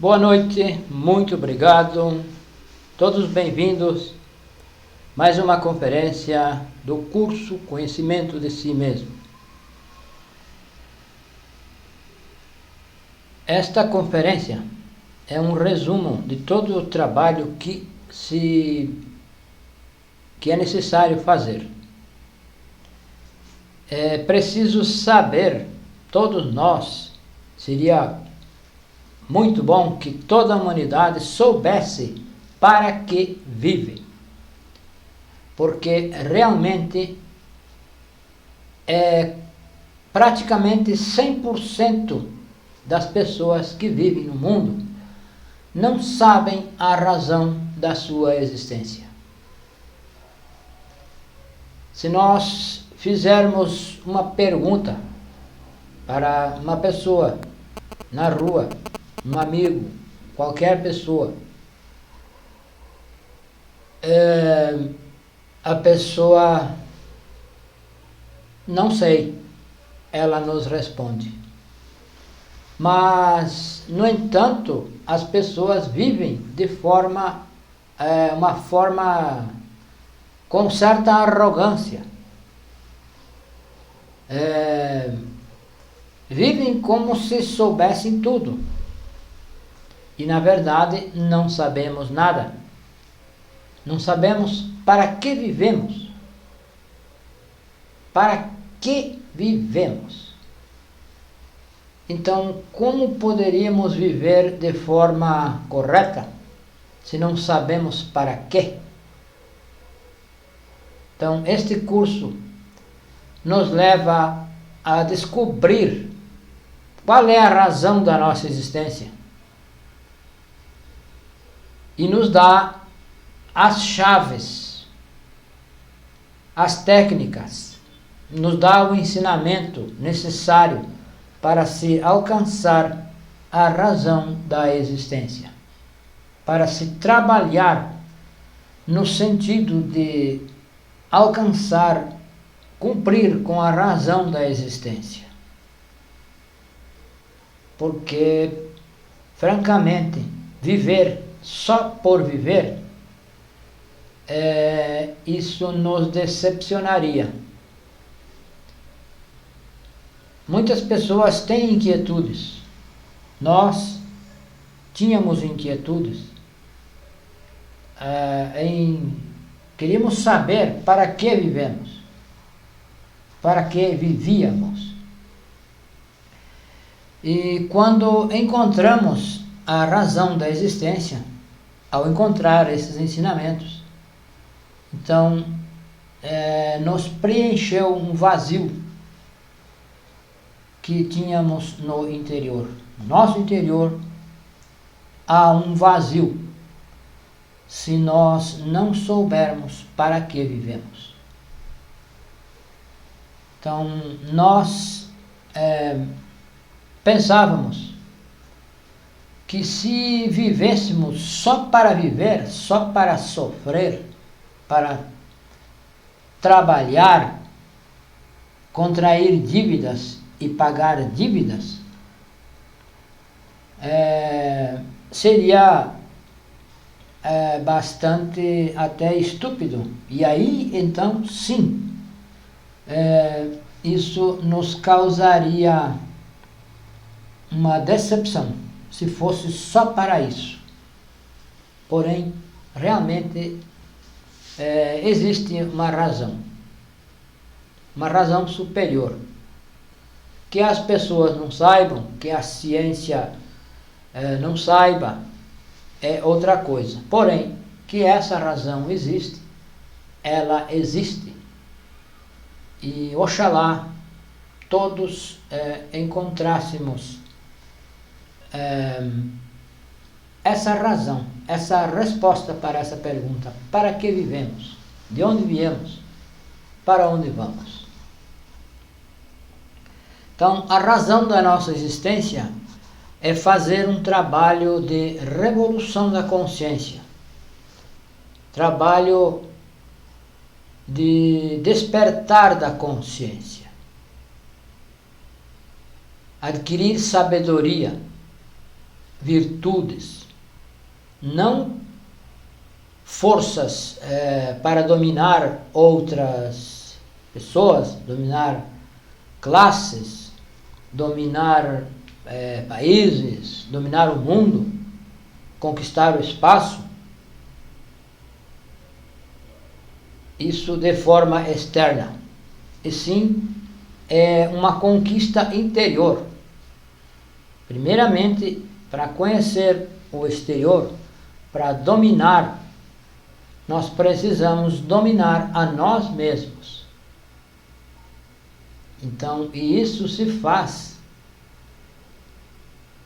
Boa noite, muito obrigado, todos bem-vindos. Mais uma conferência do curso Conhecimento de Si Mesmo. Esta conferência é um resumo de todo o trabalho que é necessário fazer. É preciso saber, todos nós, seria muito bom que toda a humanidade soubesse para que vive. Porque realmente praticamente 100% das pessoas que vivem no mundo não sabem a razão da sua existência. Se nós fizermos uma pergunta para uma pessoa na rua, um amigo, qualquer pessoa, a pessoa não sei, ela nos responde. Mas, no entanto, as pessoas vivem de uma forma com certa arrogância. Vivem como se soubessem tudo. E, na verdade, não sabemos nada. Não sabemos para que vivemos. Para que vivemos? Então, como poderíamos viver de forma correta se não sabemos para quê? Então, este curso nos leva a descobrir qual é a razão da nossa existência e nos dá as chaves, as técnicas, nos dá o ensinamento necessário para se alcançar a razão da existência, para se trabalhar no sentido de alcançar, cumprir com a razão da existência. Porque, francamente, viver só por viver, isso nos decepcionaria. Muitas pessoas têm inquietudes. Nós tínhamos inquietudes. Queríamos saber para que vivemos, para que vivíamos. E quando encontramos a razão da existência, ao encontrar esses ensinamentos, então nos preencheu um vazio que tínhamos no interior. No nosso interior há um vazio se nós não soubermos para que vivemos. Então, nós pensávamos que se vivêssemos só para viver, só para sofrer, para trabalhar, contrair dívidas e pagar dívidas, seria bastante até estúpido. E aí, então, sim, isso nos causaria uma decepção, se fosse só para isso. Porém, realmente existe uma razão superior. Que as pessoas não saibam, que a ciência não saiba, é outra coisa. Porém, que essa razão existe, ela existe. E oxalá todos encontrássemos essa razão, essa resposta para essa pergunta: para que vivemos? De onde viemos? Para onde vamos? Então, a razão da nossa existência é fazer um trabalho de revolução da consciência, trabalho de despertar da consciência, adquirir sabedoria, virtudes, não forças para dominar outras pessoas, dominar classes, dominar países, dominar o mundo, conquistar o espaço. Isso de forma externa, e sim é uma conquista interior. Primeiramente, para conhecer o exterior, para dominar, nós precisamos dominar a nós mesmos. Então, e isso se faz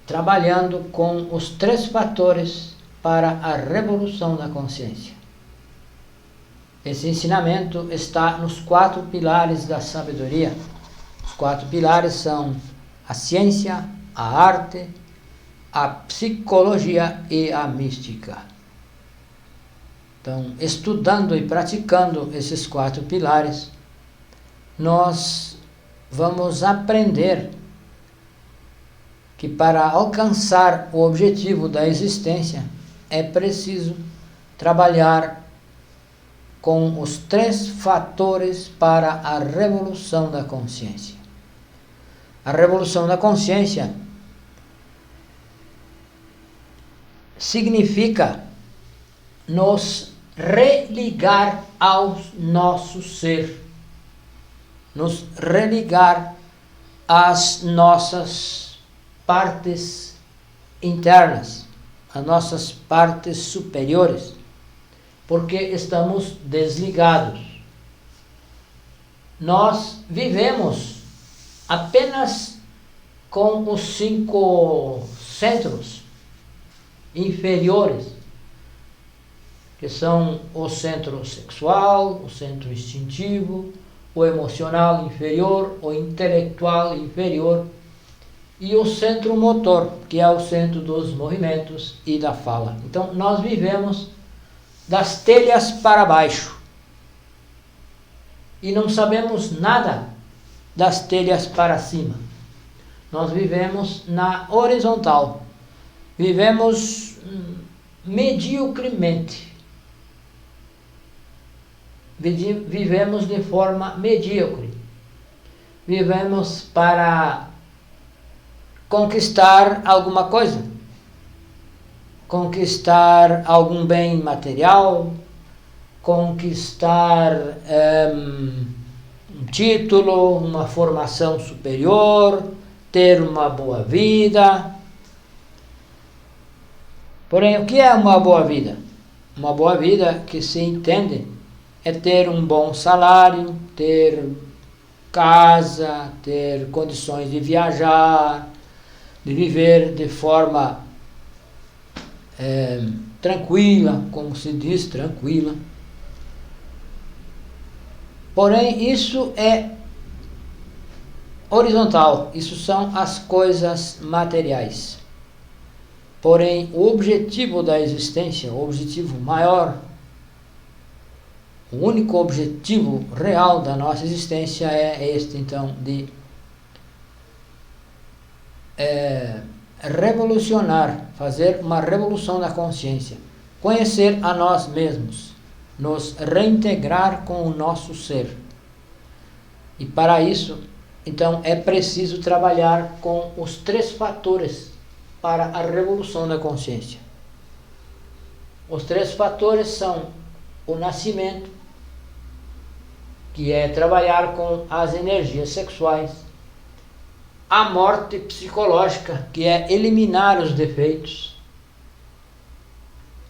trabalhando com os 3 fatores para a revolução da consciência. Esse ensinamento está nos 4 pilares da sabedoria. Os 4 pilares são a ciência, a arte, a psicologia e a mística. Então, estudando e praticando esses 4 pilares, nós vamos aprender que para alcançar o objetivo da existência é preciso trabalhar com os 3 fatores para a revolução da consciência. A revolução da consciência significa nos religar ao nosso ser, nos religar às nossas partes internas, às nossas partes superiores, porque estamos desligados. Nós vivemos apenas com os 5 centros inferiores, que são o centro sexual, o centro instintivo, o emocional inferior, o intelectual inferior e o centro motor, que é o centro dos movimentos e da fala. Então, nós vivemos das telhas para baixo e não sabemos nada das telhas para cima. Nós vivemos na horizontal, vivemos mediocremente, vivemos de forma medíocre, vivemos para conquistar alguma coisa, conquistar algum bem material, conquistar um título, uma formação superior, ter uma boa vida. Porém, o que é uma boa vida? Uma boa vida, que se entende, é ter um bom salário, ter casa, ter condições de viajar, de viver de forma tranquila, como se diz, tranquila. Porém, isso é horizontal, isso são as coisas materiais. Porém, o objetivo da existência, o objetivo maior, o único objetivo real da nossa existência é este, então, de revolucionar, fazer uma revolução da consciência, conhecer a nós mesmos, nos reintegrar com o nosso ser. E para isso, então, é preciso trabalhar com os 3 fatores para a revolução da consciência. Os 3 fatores são o nascimento, que é trabalhar com as energias sexuais, a morte psicológica, que é eliminar os defeitos,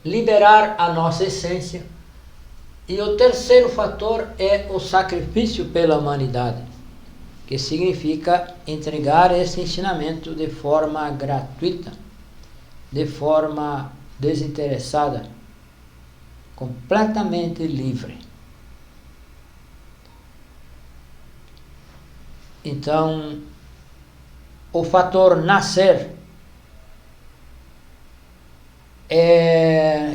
liberar a nossa essência, e o 3º fator é o sacrifício pela humanidade, que significa entregar esse ensinamento de forma gratuita, de forma desinteressada, completamente livre. Então, o fator nascer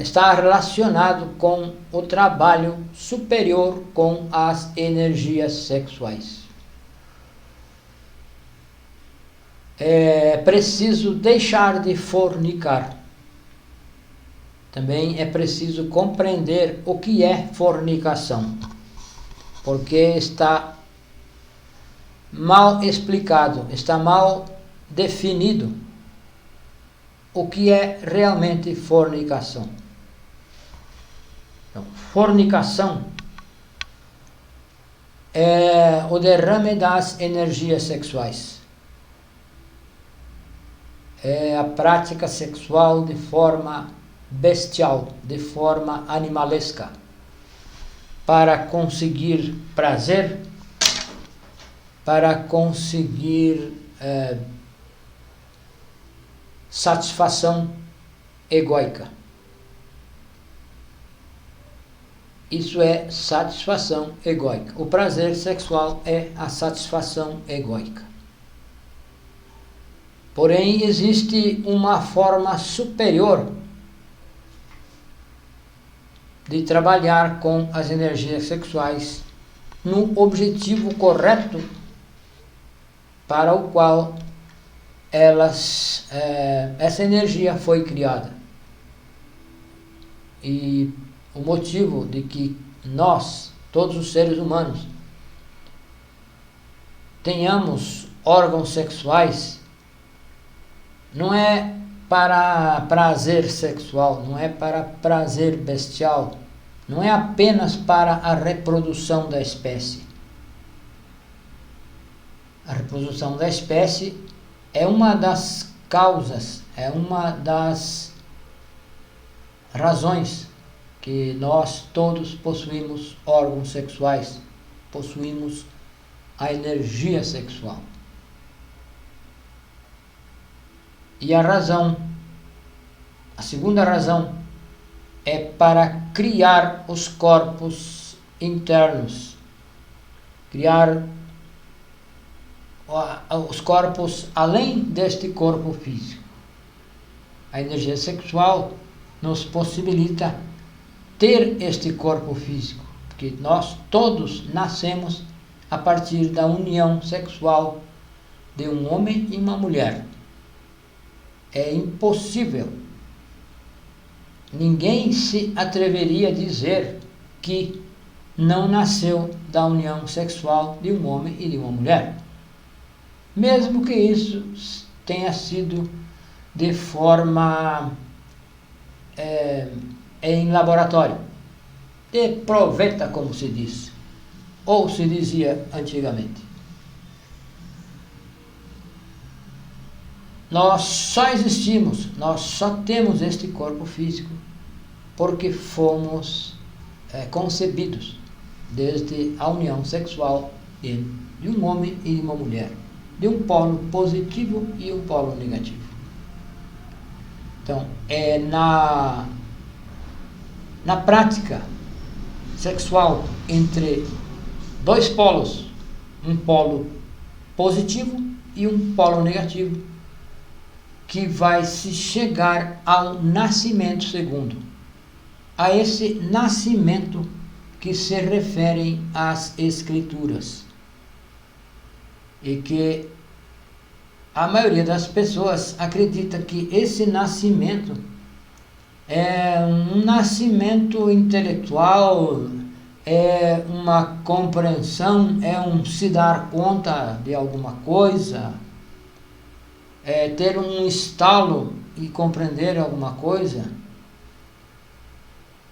está relacionado com o trabalho superior com as energias sexuais. é preciso deixar de fornicar. Também é preciso compreender o que é fornicação, porque está mal explicado, está mal definido o que é realmente fornicação. Então, fornicação é o derrame das energias sexuais. É a prática sexual de forma bestial, de forma animalesca, para conseguir prazer, para conseguir satisfação egóica. Isso é satisfação egóica. O prazer sexual é a satisfação egóica. Porém, existe uma forma superior de trabalhar com as energias sexuais no objetivo correto para o qual essa energia foi criada. E o motivo de que nós, todos os seres humanos, tenhamos órgãos sexuais não é para prazer sexual, não é para prazer bestial, não é apenas para a reprodução da espécie. A reprodução da espécie é uma das causas, é uma das razões que nós todos possuímos órgãos sexuais, possuímos a energia sexual. E a segunda razão, é para criar os corpos internos, criar os corpos além deste corpo físico. A energia sexual nos possibilita ter este corpo físico, porque nós todos nascemos a partir da união sexual de um homem e uma mulher. É impossível. Ninguém se atreveria a dizer que não nasceu da união sexual de um homem e de uma mulher. Mesmo que isso tenha sido de forma em laboratório. De proveta, como se diz. Ou se dizia antigamente. Nós só existimos, nós só temos este corpo físico porque fomos concebidos desde a união sexual de um homem e de uma mulher, de um polo positivo e um polo negativo. Então, na prática sexual entre dois polos, um polo positivo e um polo negativo, que vai se chegar ao nascimento segundo, a esse nascimento que se referem às Escrituras, e que a maioria das pessoas acredita que esse nascimento é um nascimento intelectual, é uma compreensão, é um se dar conta de alguma coisa, é ter um estalo e compreender alguma coisa.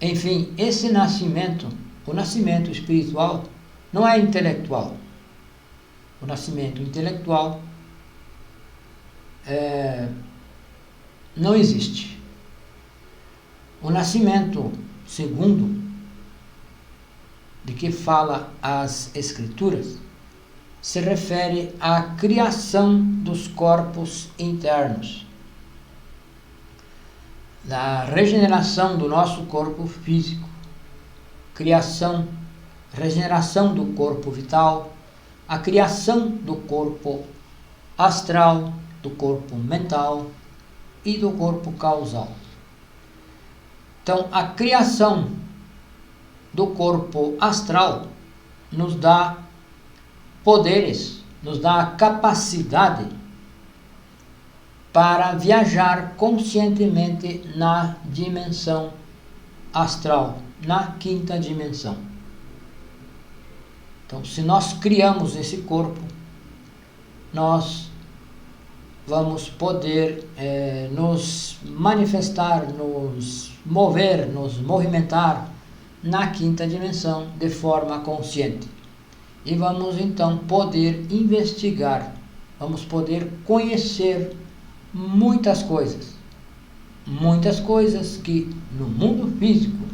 Enfim, esse nascimento, o nascimento espiritual, não é intelectual. O nascimento intelectual não existe. O nascimento segundo, de que fala as Escrituras, se refere à criação dos corpos internos, da regeneração do nosso corpo físico, regeneração do corpo vital, a criação do corpo astral, do corpo mental e do corpo causal. Então, a criação do corpo astral nos dá poderes, nos dá a capacidade para viajar conscientemente na dimensão astral, na quinta dimensão. Então, se nós criamos esse corpo, nós vamos poder nos manifestar, nos mover, nos movimentar na quinta dimensão de forma consciente. E vamos então poder investigar, vamos poder conhecer muitas coisas que no mundo físico,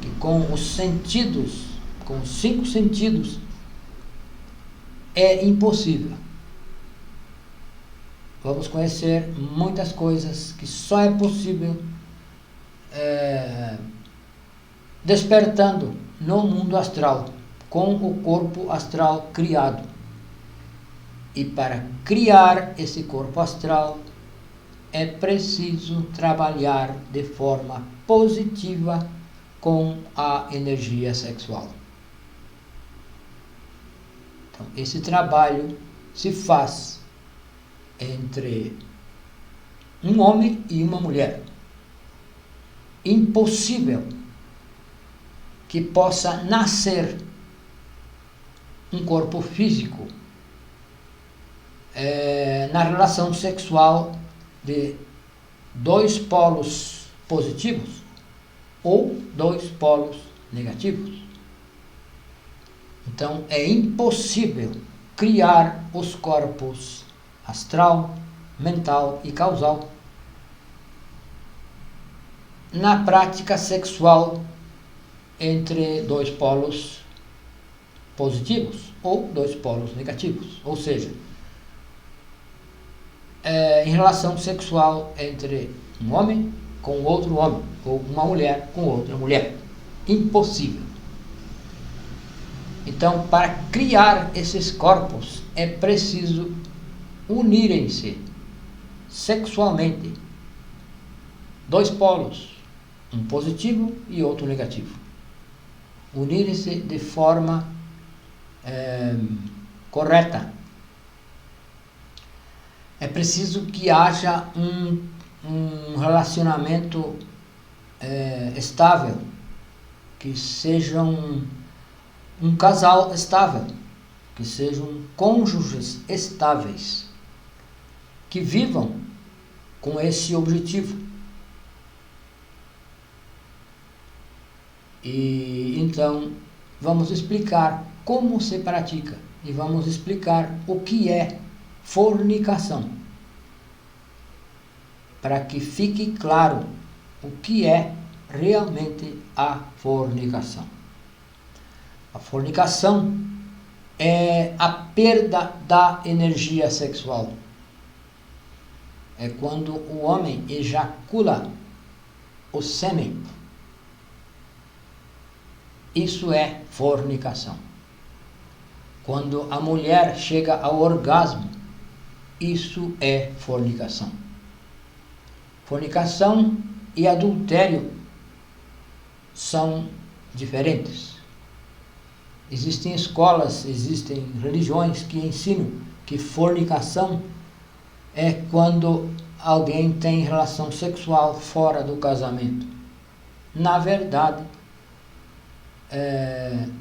que com os sentidos, com os 5 sentidos, é impossível. Vamos conhecer muitas coisas que só é possível despertando no mundo astral, com o corpo astral criado. E para criar esse corpo astral, é preciso trabalhar de forma positiva com a energia sexual. Então, esse trabalho se faz entre um homem e uma mulher. Impossível que possa nascer um corpo físico na relação sexual de 2 polos positivos ou 2 polos negativos. Então é impossível criar os corpos astral, mental e causal na prática sexual entre 2 polos positivos ou 2 polos negativos, ou seja, em relação sexual entre um homem com outro homem, ou uma mulher com outra mulher. Impossível. Então, para criar esses corpos, é preciso unirem-se sexualmente 2 polos, um positivo e outro negativo. Unirem-se de forma correta. É preciso que haja um relacionamento estável, que seja um casal estável, que sejam cônjuges estáveis, que vivam com esse objetivo. E então vamos explicar como se pratica e vamos explicar o que é fornicação, para que fique claro o que é realmente a fornicação. A fornicação é a perda da energia sexual. É quando o homem ejacula o sêmen. Isso é fornicação. Quando a mulher chega ao orgasmo, isso é fornicação. Fornicação e adultério são diferentes. Existem escolas, existem religiões que ensinam que fornicação é quando alguém tem relação sexual fora do casamento. Na verdade,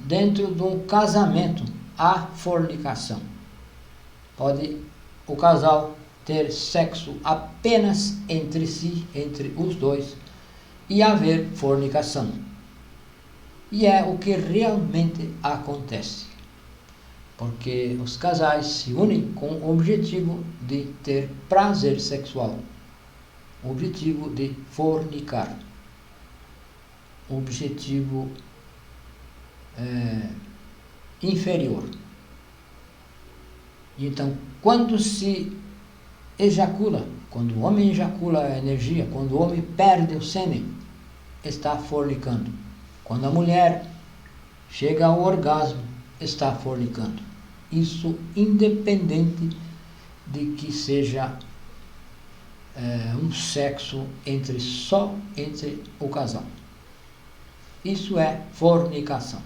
dentro do casamento há fornicação. Pode o casal ter sexo apenas entre si, entre os dois, e haver fornicação. E é o que realmente acontece, porque os casais se unem com o objetivo de ter prazer sexual, o objetivo de fornicar, o objetivo inferior. Então, quando se ejacula, quando o homem ejacula a energia, quando o homem perde o sêmen, está fornicando. Quando a mulher chega ao orgasmo, está fornicando. Isso independente de que seja um sexo só entre o casal. Isso é fornicação.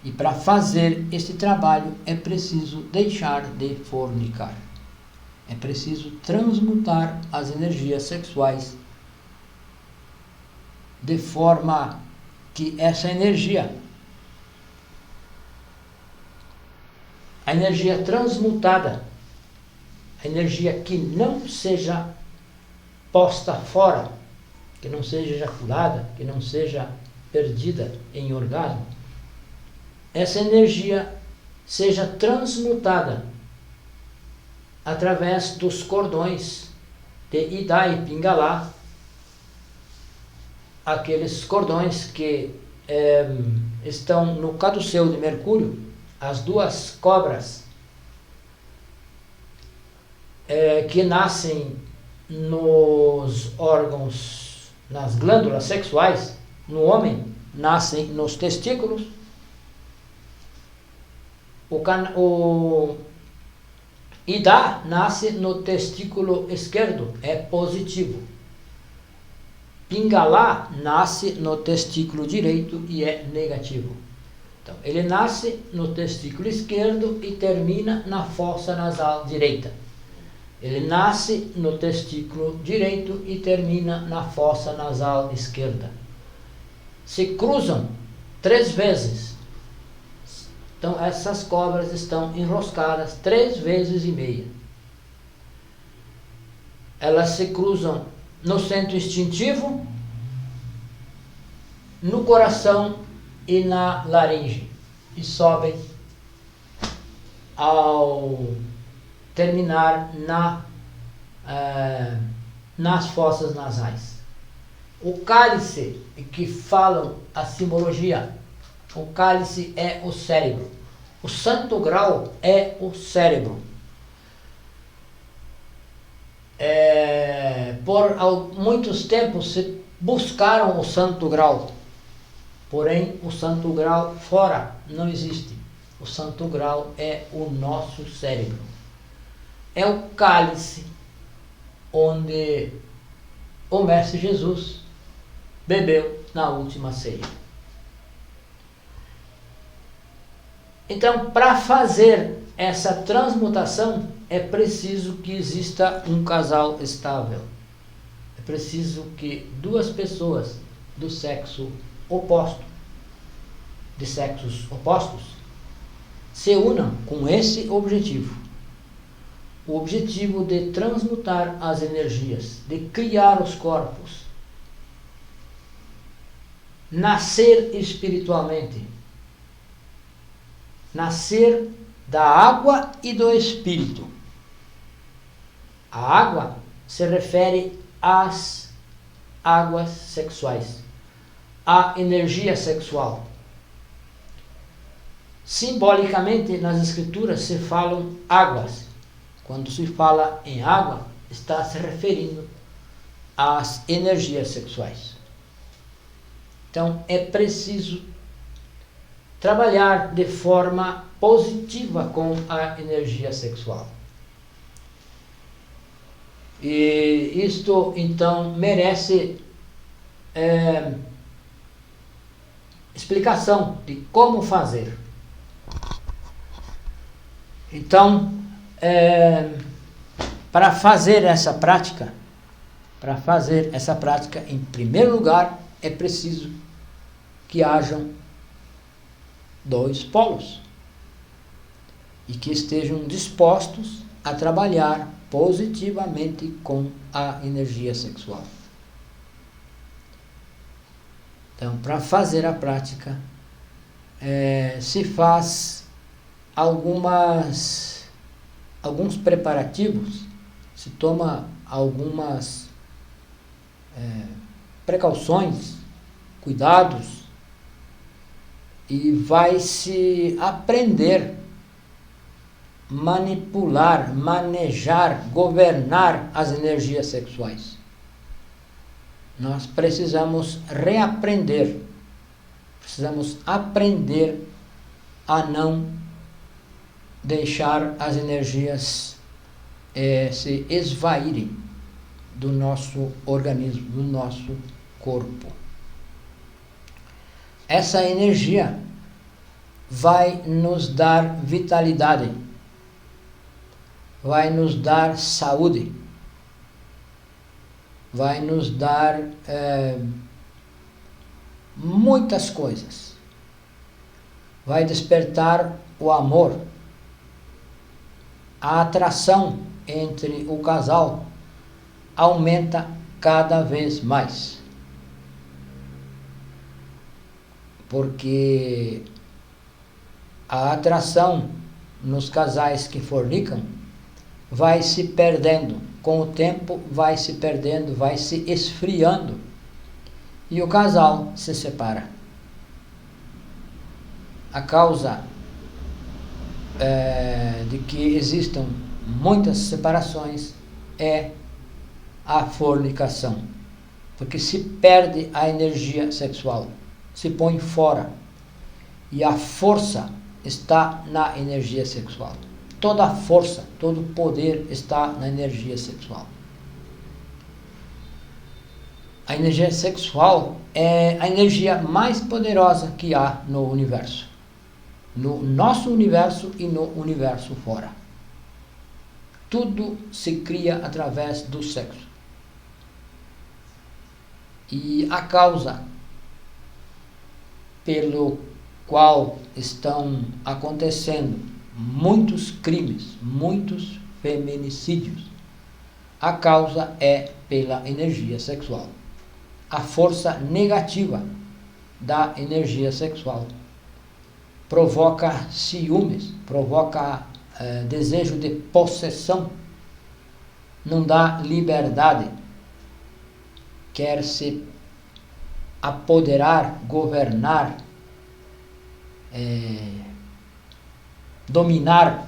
E para fazer esse trabalho é preciso deixar de fornicar. É preciso transmutar as energias sexuais de forma que essa energia, a energia transmutada, a energia que não seja posta fora, que não seja ejaculada, que não seja perdida em orgasmo, essa energia seja transmutada através dos cordões de Ida e Pingala, aqueles cordões que estão no caduceu de Mercúrio, as duas cobras que nascem nos órgãos, nas glândulas sexuais, no homem, nascem nos testículos. O Ida nasce no testículo esquerdo, é positivo. Pingala nasce no testículo direito e é negativo. Então, ele nasce no testículo esquerdo e termina na fossa nasal direita. Ele nasce no testículo direito e termina na fossa nasal esquerda. Se cruzam 3 vezes. Então, essas cobras estão enroscadas 3 vezes e meia. Elas se cruzam no centro instintivo, no coração e na laringe, e sobem ao terminar nas fossas nasais. O cálice que falam a simbologia, o cálice é o cérebro. O santo grau é o cérebro. Por muitos tempos se buscaram o santo grau, porém o santo grau fora não existe. O santo grau é o nosso cérebro. É o cálice onde o Mestre Jesus bebeu na última ceia. Então, para fazer essa transmutação, é preciso que exista um casal estável. É preciso que 2 pessoas do sexo oposto, de sexos opostos, se unam com esse objetivo. O objetivo de transmutar as energias, de criar os corpos, nascer espiritualmente, nascer da água e do espírito. A água se refere às águas sexuais, à energia sexual. Simbolicamente, nas escrituras se falam águas. Quando se fala em água, está se referindo às energias sexuais. Então, é preciso trabalhar de forma positiva com a energia sexual. E isto, então, merece explicação de como fazer. Então, para fazer essa prática, em primeiro lugar, é preciso que hajam 2 polos e que estejam dispostos a trabalhar positivamente com a energia sexual. Então, para fazer a prática, se faz alguns preparativos, se toma algumas precauções, cuidados, e vai se aprender manipular, manejar, governar as energias sexuais. Nós precisamos reaprender, precisamos aprender a não deixar as energias se esvaírem do nosso organismo, do nosso corpo. Essa energia vai nos dar vitalidade, vai nos dar saúde, vai nos dar muitas coisas, vai despertar o amor, a atração entre o casal aumenta cada vez mais, porque a atração nos casais que fornicam vai se perdendo, com o tempo vai se perdendo, vai se esfriando e o casal se separa. A causa de que existam muitas separações é a fornicação, porque se perde a energia sexual, se põe fora, e a força está na energia sexual. Toda a força, todo o poder está na energia sexual. A energia sexual é a energia mais poderosa que há no universo. No nosso universo e no universo fora. Tudo se cria através do sexo. E a causa pelo qual estão acontecendo muitos crimes, muitos feminicídios, a causa é pela energia sexual. A força negativa da energia sexual provoca ciúmes, provoca desejo de possessão, não dá liberdade, quer se apoderar, governar, dominar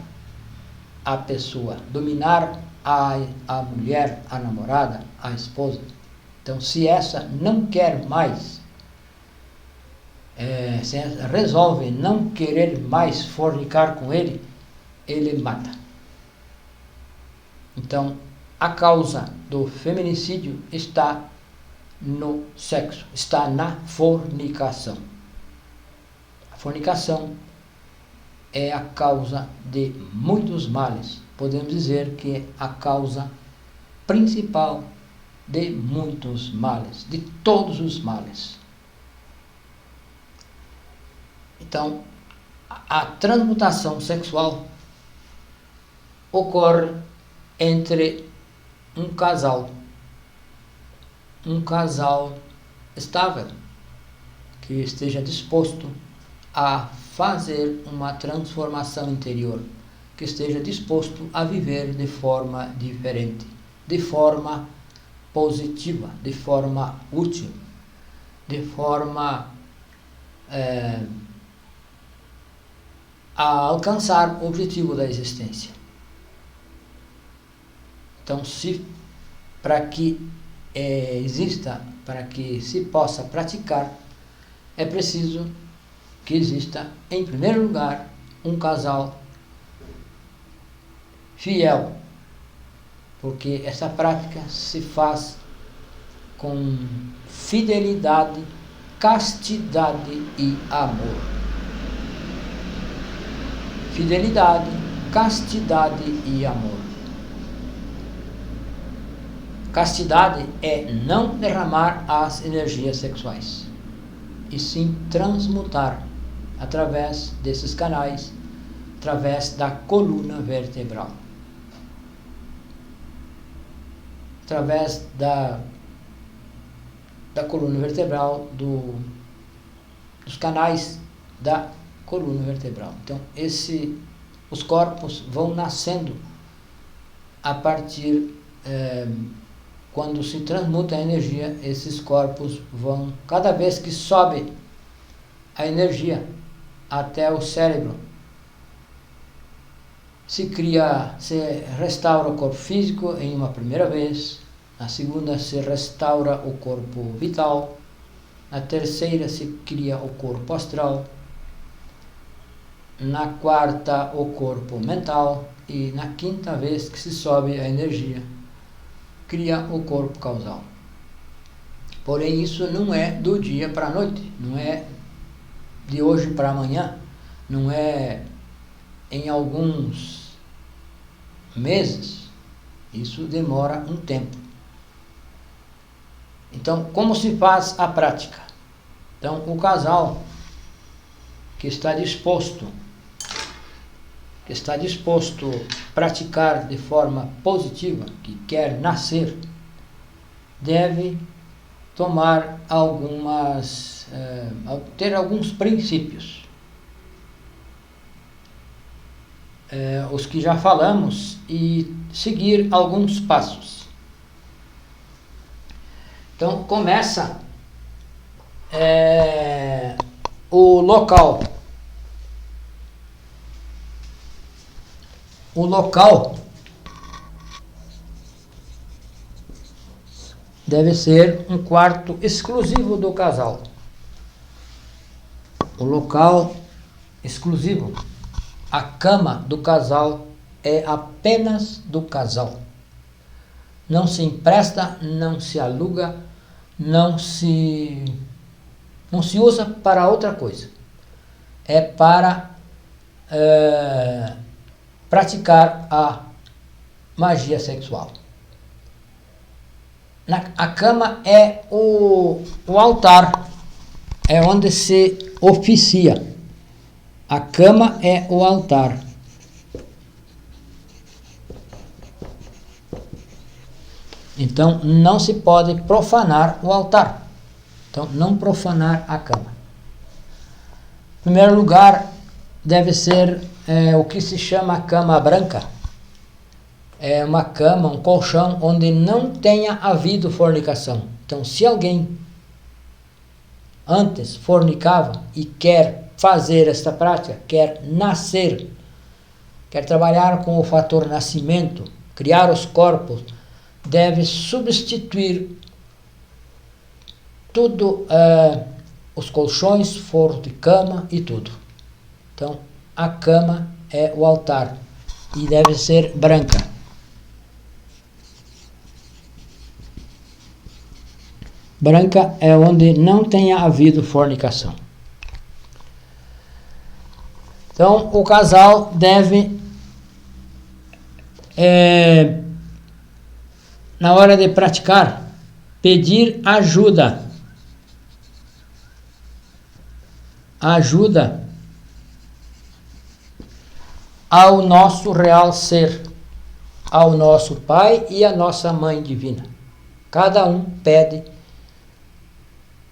a pessoa, dominar a mulher, a namorada, a esposa. Então, se essa não quer mais, se essa resolve não querer mais fornicar com ele, ele mata. Então, a causa do feminicídio está no sexo, está na fornicação. A fornicação é a causa de muitos males. Podemos dizer que é a causa principal de muitos males, de todos os males. Então, a transmutação sexual ocorre entre um casal estável, que esteja disposto a fazer uma transformação interior, que esteja disposto a viver de forma diferente, de forma positiva, de forma útil, de forma a alcançar o objetivo da existência. Então, para que exista, para que se possa praticar, é preciso que exista, em primeiro lugar, um casal fiel, porque essa prática se faz com fidelidade, castidade e amor. Fidelidade, castidade e amor. Castidade é não derramar as energias sexuais, e sim transmutar através desses canais, através da coluna vertebral. Através da coluna vertebral, dos canais da coluna vertebral. Então, os corpos vão nascendo a partir, quando se transmuta a energia, esses corpos vão, cada vez que sobe a energia até o cérebro, se restaura o corpo físico em uma primeira vez, na segunda se restaura o corpo vital, na terceira se cria o corpo astral, na quarta o corpo mental e na quinta vez que se sobe a energia, cria o corpo causal. Porém, isso não é do dia para a noite, não é de hoje para amanhã, não é em alguns meses, isso demora um tempo. Então, como se faz a prática? Então, o casal que está disposto a praticar de forma positiva, que quer nascer, deve tomar ter alguns princípios. Os que já falamos, e seguir alguns passos. Então, começa o local. O local deve ser um quarto exclusivo do casal. O local exclusivo. A cama do casal é apenas do casal. Não se empresta, não se aluga, não se usa para outra coisa. É para praticar a magia sexual. A cama é o altar, é onde se oficia. A cama é o altar. Então, não se pode profanar o altar. Então, não profanar a cama. Em primeiro lugar, deve ser o que se chama cama branca. É uma cama, um colchão, onde não tenha havido fornicação. Então, se alguém antes fornicava e quer fazer esta prática, quer nascer, quer trabalhar com o fator nascimento, criar os corpos, deve substituir tudo, os colchões, forro de cama e tudo. Então, a cama é o altar e deve ser branca. Branca é onde não tenha havido fornicação. Então, o casal deve, na hora de praticar, pedir ajuda. Ajuda ao nosso real ser, ao nosso Pai e à nossa Mãe Divina. Cada um pede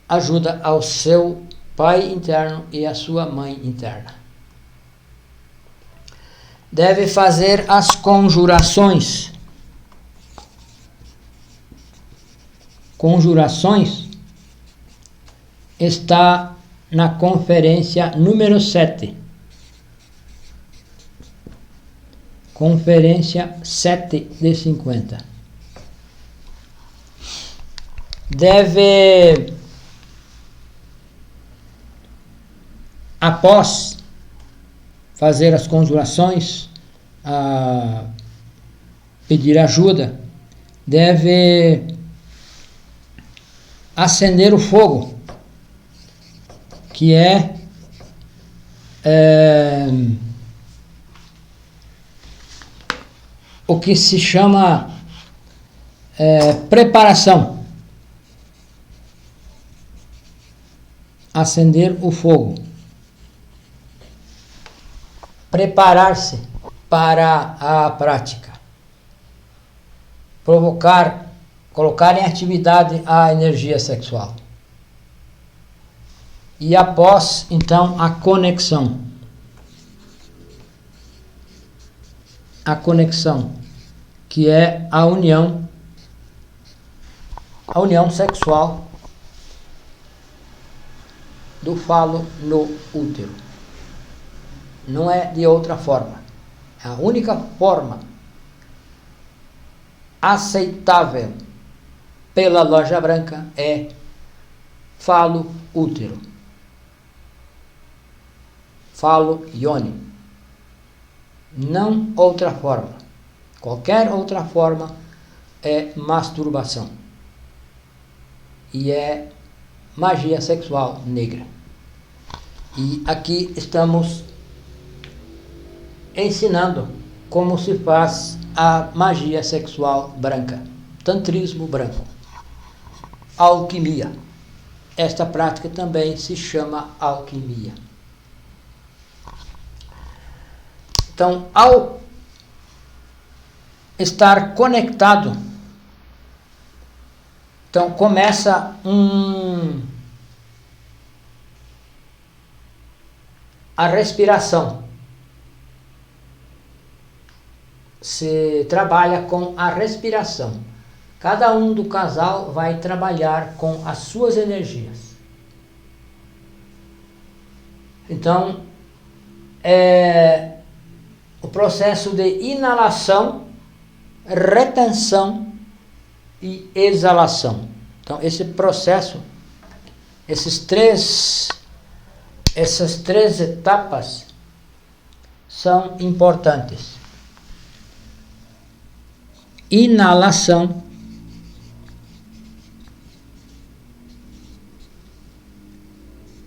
ajuda ao seu Pai interno e à sua Mãe interna. Deve fazer as conjurações. Conjurações está na conferência número 7. Conferência 7 de 50. Deve, após fazer as conjurações, pedir ajuda, deve acender o fogo, que é o que se chama preparação. Acender o fogo. Preparar-se para a prática. Colocar em atividade a energia sexual. E após, então, a conexão. A conexão, que é a união sexual do falo no útero. Não é de outra forma. A única forma aceitável pela loja branca é falo útero. Falo ione. Não outra forma. Qualquer outra forma é masturbação. E é magia sexual negra. E aqui estamos ensinando como se faz a magia sexual branca, tantrismo branco, alquimia. Esta prática também se chama alquimia. Então, ao estar conectado, então começa a respiração. Se trabalha com a respiração. Cada um do casal vai trabalhar com as suas energias. Então, o processo de inalação, retenção e exalação. Então, esse processo, essas três etapas são importantes. Inalação,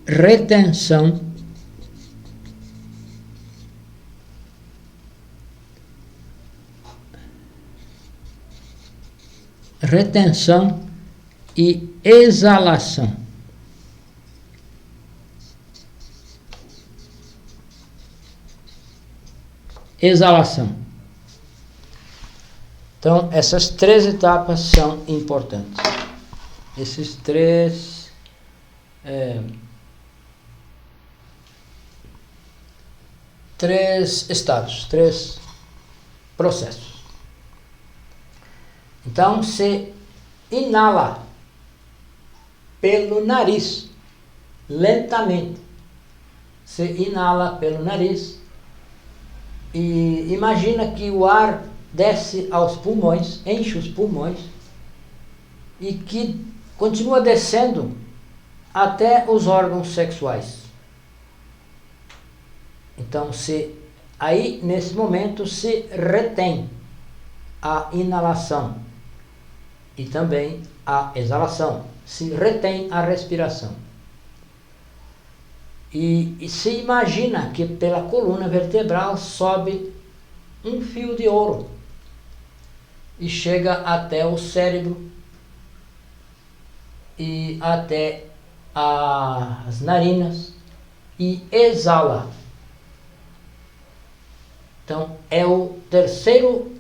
retenção, e exalação. Exalação. Então, essas três etapas são importantes. Esses três estados, três processos. Então, se inala pelo nariz, lentamente. Se inala pelo nariz e imagina que o ar desce aos pulmões, enche os pulmões e que continua descendo até os órgãos sexuais. Então, aí nesse momento se retém a inalação e também a exalação, se retém a respiração. E se imagina que pela coluna vertebral sobe um fio de ouro e chega até o cérebro e até as narinas e exala. Então, é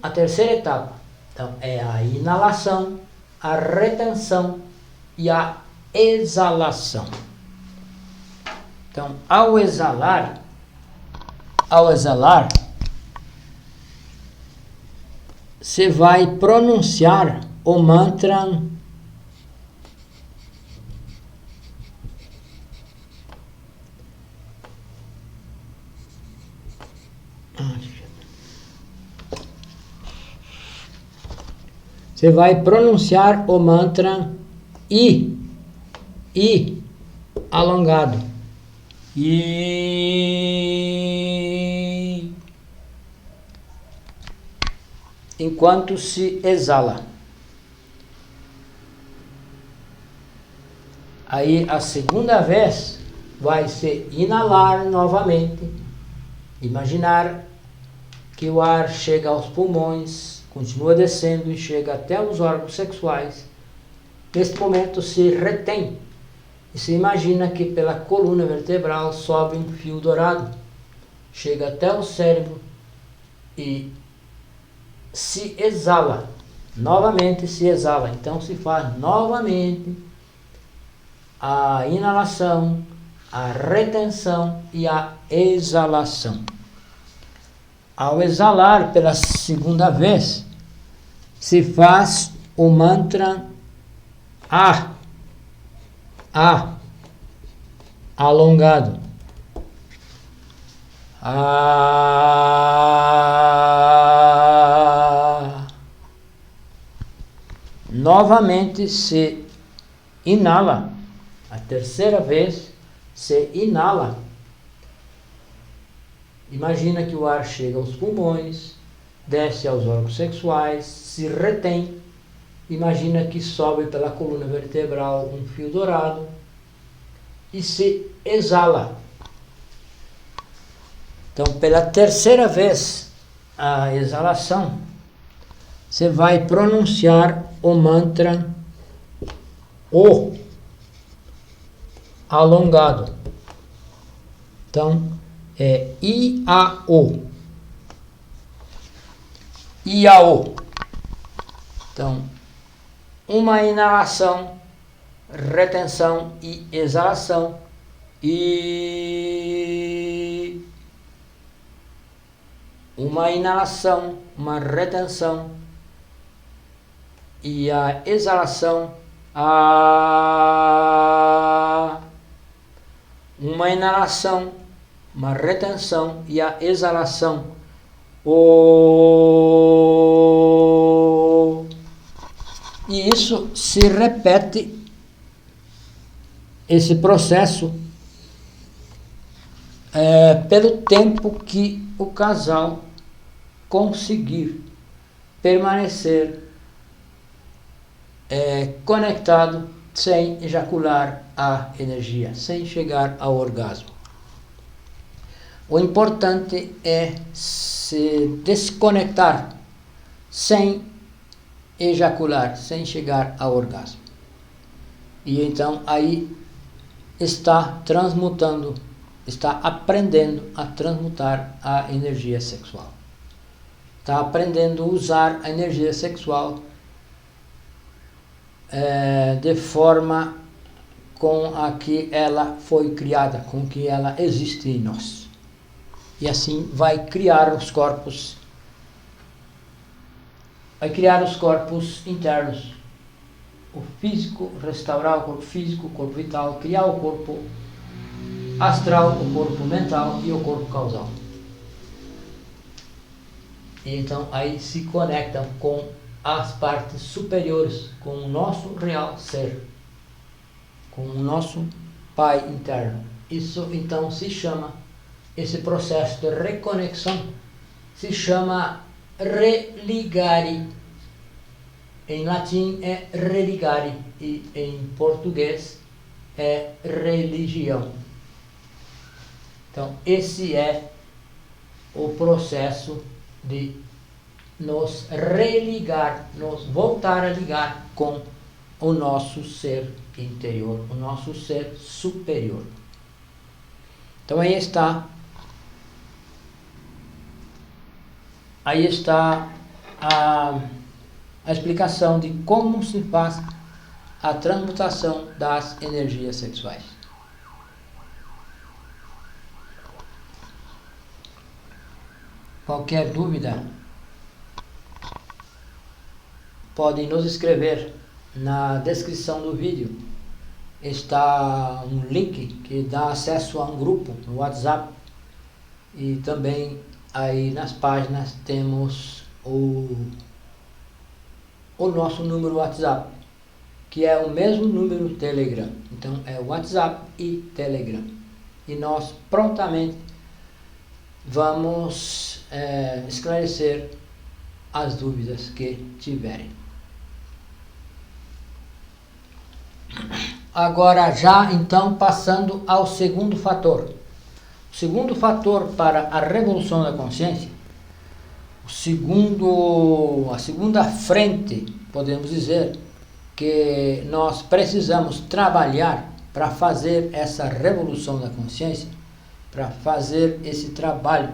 a terceira etapa. Então, é a inalação, a retenção e a exalação. Então, ao exalar, você vai pronunciar o mantra I alongado. I, enquanto se exala. Aí a segunda vez vai se inalar novamente, imaginar que o ar chega aos pulmões, continua descendo e chega até os órgãos sexuais. Neste momento se retém e se imagina que pela coluna vertebral sobe um fio dourado, chega até o cérebro e se exala. Novamente se exala. Então se faz novamente a inalação, a retenção e a exalação. Ao exalar pela segunda vez, se faz o mantra A alongado. Novamente se inala. A terceira vez se inala. Imagina que o ar chega aos pulmões, desce aos órgãos sexuais, se retém. Imagina que sobe pela coluna vertebral um fio dourado e se exala. Então, pela terceira vez, a exalação, você vai pronunciar o mantra O alongado. Então, é I-A-O. I-A-O. Então, uma inalação, retenção e exalação. E uma inalação, uma retenção e a exalação. Uma inalação, uma retenção e a exalação. E isso se repete, esse processo, pelo tempo que o casal conseguir permanecer conectado sem ejacular a energia, sem chegar ao orgasmo. O importante é se desconectar sem ejacular, sem chegar ao orgasmo. E então aí está transmutando, está aprendendo a transmutar a energia sexual. Está aprendendo a usar a energia sexual de forma com a que ela foi criada, com que ela existe em nós. E assim vai criar os corpos internos, o físico, restaurar o corpo físico, o corpo vital, criar o corpo astral, o corpo mental e o corpo causal. E então aí se conectam com as partes superiores, com o nosso real ser, com o nosso Pai interno. Isso então se chama, esse processo de reconexão se chama religare. Em latim é religare e em português é religião. Então esse é o processo de nos religar, nos voltar a ligar com o nosso ser interior, o nosso ser superior. Então aí está a explicação de como se faz a transmutação das energias sexuais. Qualquer dúvida, podem nos escrever. Na descrição do vídeo está um link que dá acesso a um grupo no WhatsApp, e também aí nas páginas temos o nosso número WhatsApp, que é o mesmo número Telegram. Então é WhatsApp e Telegram, e nós prontamente vamos esclarecer as dúvidas que tiverem. Agora já então passando ao segundo fator. O segundo fator para a revolução da consciência, a segunda frente, podemos dizer, que nós precisamos trabalhar para fazer essa revolução da consciência, para fazer esse trabalho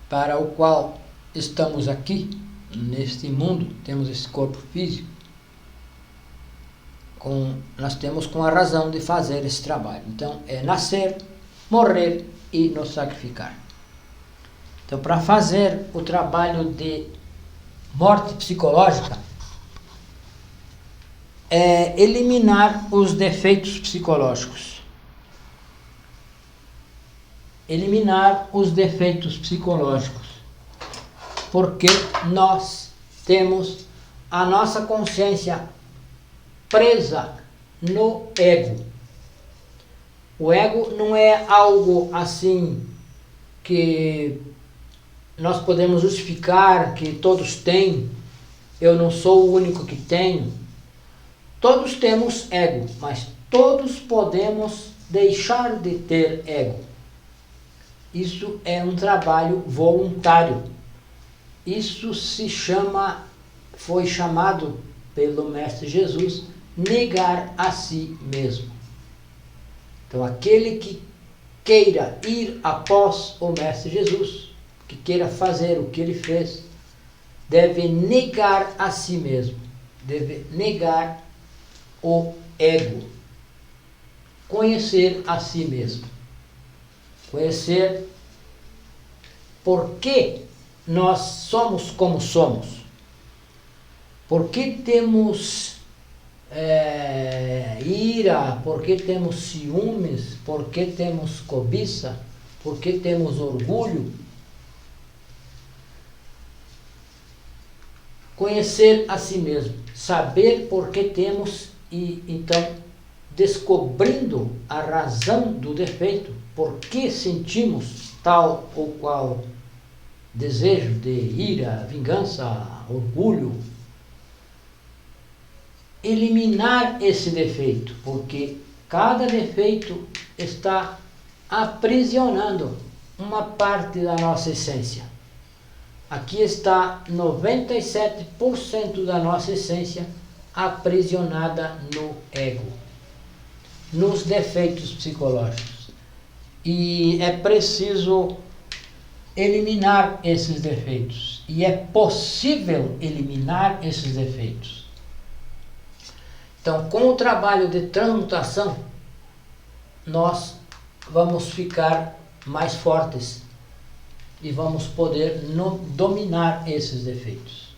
para o qual estamos aqui, neste mundo, temos esse corpo físico, nós temos com a razão de fazer esse trabalho. Então é nascer, morrer e nos sacrificar. Então, para fazer o trabalho de morte psicológica, é eliminar os defeitos psicológicos. Eliminar os defeitos psicológicos. Porque nós temos a nossa consciência presa no ego. O ego não é algo assim que nós podemos justificar, que todos têm, eu não sou o único que tenho. Todos temos ego, mas todos podemos deixar de ter ego. Isso é um trabalho voluntário. Isso foi chamado pelo Mestre Jesus, negar a si mesmo. Então, aquele que queira ir após o Mestre Jesus, que queira fazer o que ele fez, deve negar a si mesmo, deve negar o ego, conhecer a si mesmo, conhecer por que nós somos como somos, por que temos ira, por que temos ciúmes, por que temos cobiça, por que temos orgulho. Conhecer a si mesmo, saber por que temos e então descobrindo a razão do defeito, por que sentimos tal ou qual desejo de ira, vingança, orgulho. Eliminar esse defeito, porque cada defeito está aprisionando uma parte da nossa essência. Aqui está 97% da nossa essência aprisionada no ego, nos defeitos psicológicos. E é preciso eliminar esses defeitos. E é possível eliminar esses defeitos. Então, com o trabalho de transmutação, nós vamos ficar mais fortes e vamos poder dominar esses defeitos.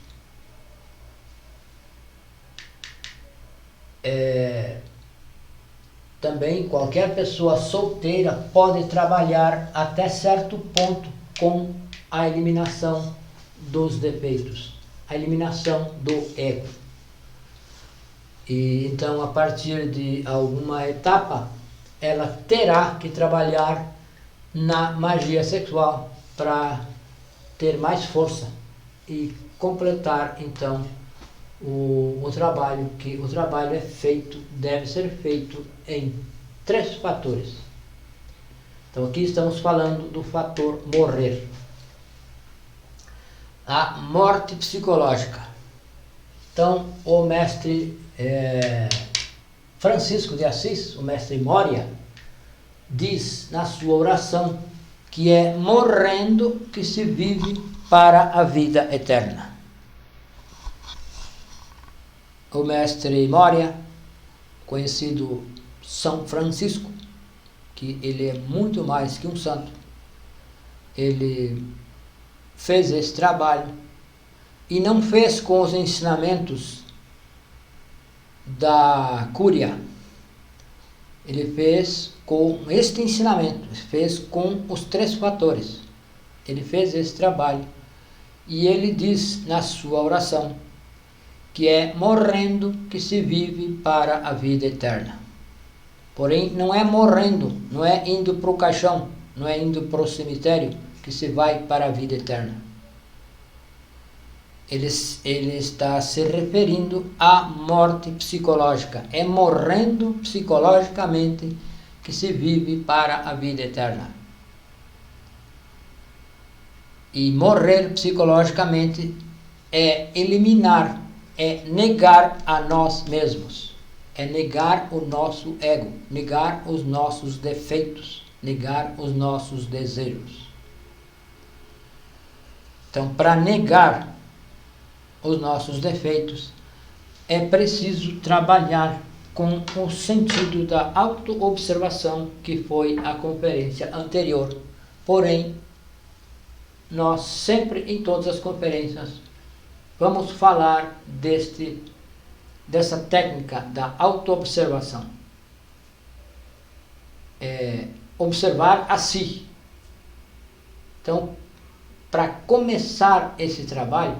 Também qualquer pessoa solteira pode trabalhar até certo ponto com a eliminação dos defeitos, a eliminação do ego. E então, a partir de alguma etapa, ela terá que trabalhar na magia sexual para ter mais força e completar então o trabalho, que o trabalho deve ser feito em 3 fatores. Então aqui estamos falando do fator morrer. A morte psicológica. Então o mestre Francisco de Assis, o mestre Moria, diz na sua oração que é morrendo que se vive para a vida eterna. O mestre Moria, conhecido São Francisco, que ele é muito mais que um santo, ele fez esse trabalho e não fez com os ensinamentos da Cúria. Ele fez com este ensinamento, fez com os 3 fatores. Ele fez esse trabalho e ele diz na sua oração que é morrendo que se vive para a vida eterna. Porém, não é morrendo, não é indo para o caixão, não é indo para o cemitério que se vai para a vida eterna. Ele está se referindo à morte psicológica. É morrendo psicologicamente que se vive para a vida eterna. E morrer psicologicamente é eliminar, é negar a nós mesmos, é negar o nosso ego, negar os nossos defeitos, negar os nossos desejos. Então, para negar os nossos defeitos, é preciso trabalhar com o sentido da autoobservação, que foi a conferência anterior. Porém, nós sempre, em todas as conferências, vamos falar dessa técnica da autoobservação. Observar a si. Então, para começar esse trabalho,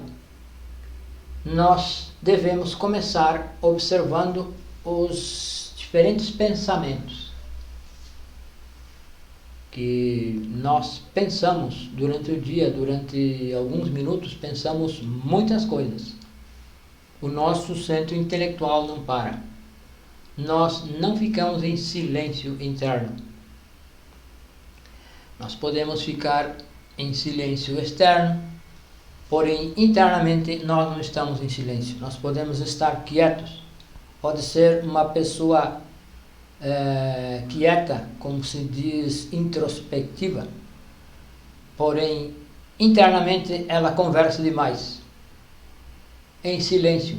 nós devemos começar observando os diferentes pensamentos que nós pensamos durante o dia, durante alguns minutos, pensamos muitas coisas. O nosso centro intelectual não para. Nós não ficamos em silêncio interno. Nós podemos ficar em silêncio externo, porém internamente nós não estamos em silêncio. Nós podemos estar quietos. Pode ser uma pessoa quieta, como se diz, introspectiva, porém internamente ela conversa demais, em silêncio.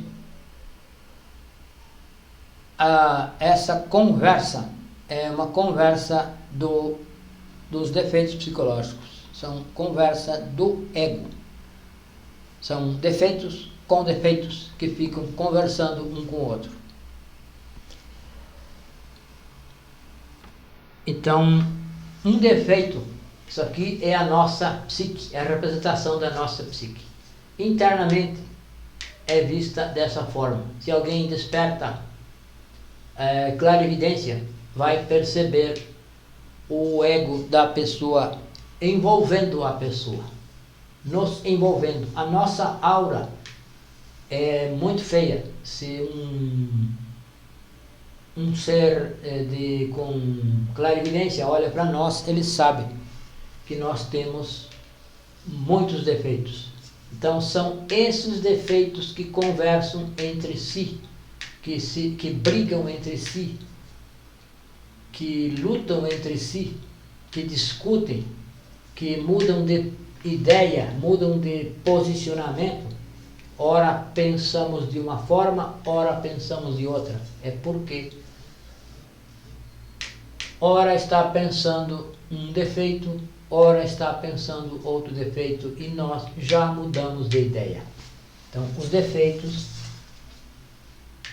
Essa conversa é uma conversa dos defeitos psicológicos, são conversa do ego, são defeitos com defeitos que ficam conversando um com o outro. Então, um defeito, isso aqui é a nossa psique, é a representação da nossa psique. Internamente é vista dessa forma. Se alguém desperta clarividência, vai perceber o ego da pessoa envolvendo a pessoa, nos envolvendo. A nossa aura é muito feia. Se um ser com clarividência olha para nós, ele sabe que nós temos muitos defeitos. Então são esses defeitos que conversam entre si, que brigam entre si, que lutam entre si, que discutem, que mudam de ideia, mudam de posicionamento. Ora pensamos de uma forma, ora pensamos de outra. É porque ora está pensando um defeito, ora está pensando outro defeito, e nós já mudamos de ideia. Então, os defeitos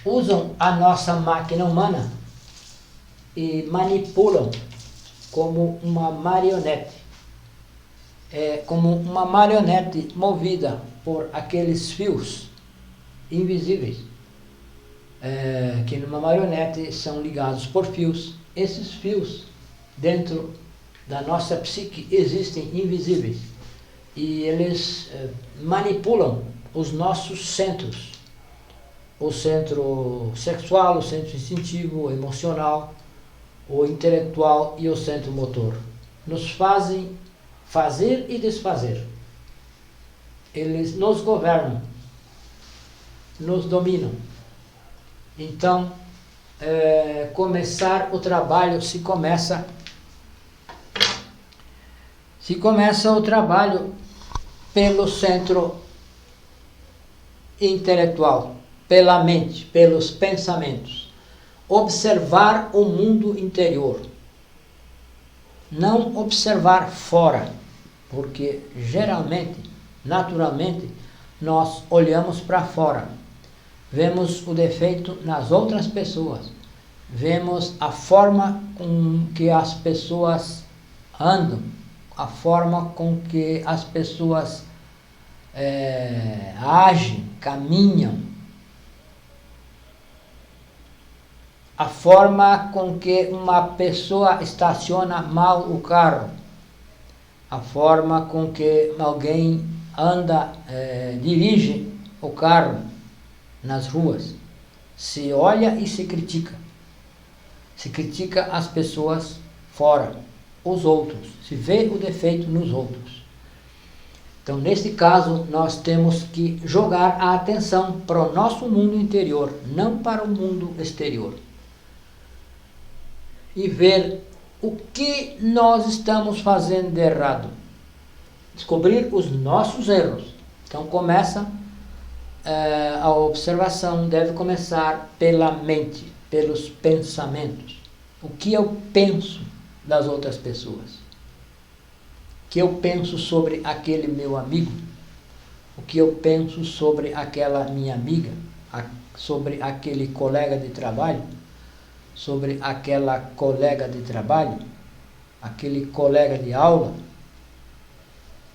usam a nossa máquina humana e manipulam como uma marionete. Como uma marionete movida por aqueles fios invisíveis, que numa marionete são ligados por fios. Esses fios dentro da nossa psique existem invisíveis e eles manipulam os nossos centros, o centro sexual, o centro instintivo, o emocional, o intelectual e o centro motor. Nos fazem fazer e desfazer. Eles nos governam, nos dominam. Então, começar o trabalho se começa o trabalho pelo centro intelectual, pela mente, pelos pensamentos. Observar o mundo interior. Não observar fora, porque geralmente, naturalmente, nós olhamos para fora. Vemos o defeito nas outras pessoas. Vemos a forma com que as pessoas andam, a forma com que as pessoas agem, caminham, a forma com que uma pessoa estaciona mal o carro, a forma com que alguém anda, dirige o carro nas ruas. Se olha e se critica. Se critica as pessoas fora, os outros. Se vê o defeito nos outros. Então, nesse caso, nós temos que jogar a atenção para o nosso mundo interior, não para o mundo exterior. E ver o que nós estamos fazendo de errado. Descobrir os nossos erros. Então, a observação deve começar pela mente, pelos pensamentos. O que eu penso das outras pessoas? O que eu penso sobre aquele meu amigo? O que eu penso sobre aquela minha amiga? Sobre aquele colega de trabalho? Sobre aquela colega de trabalho? Aquele colega de aula?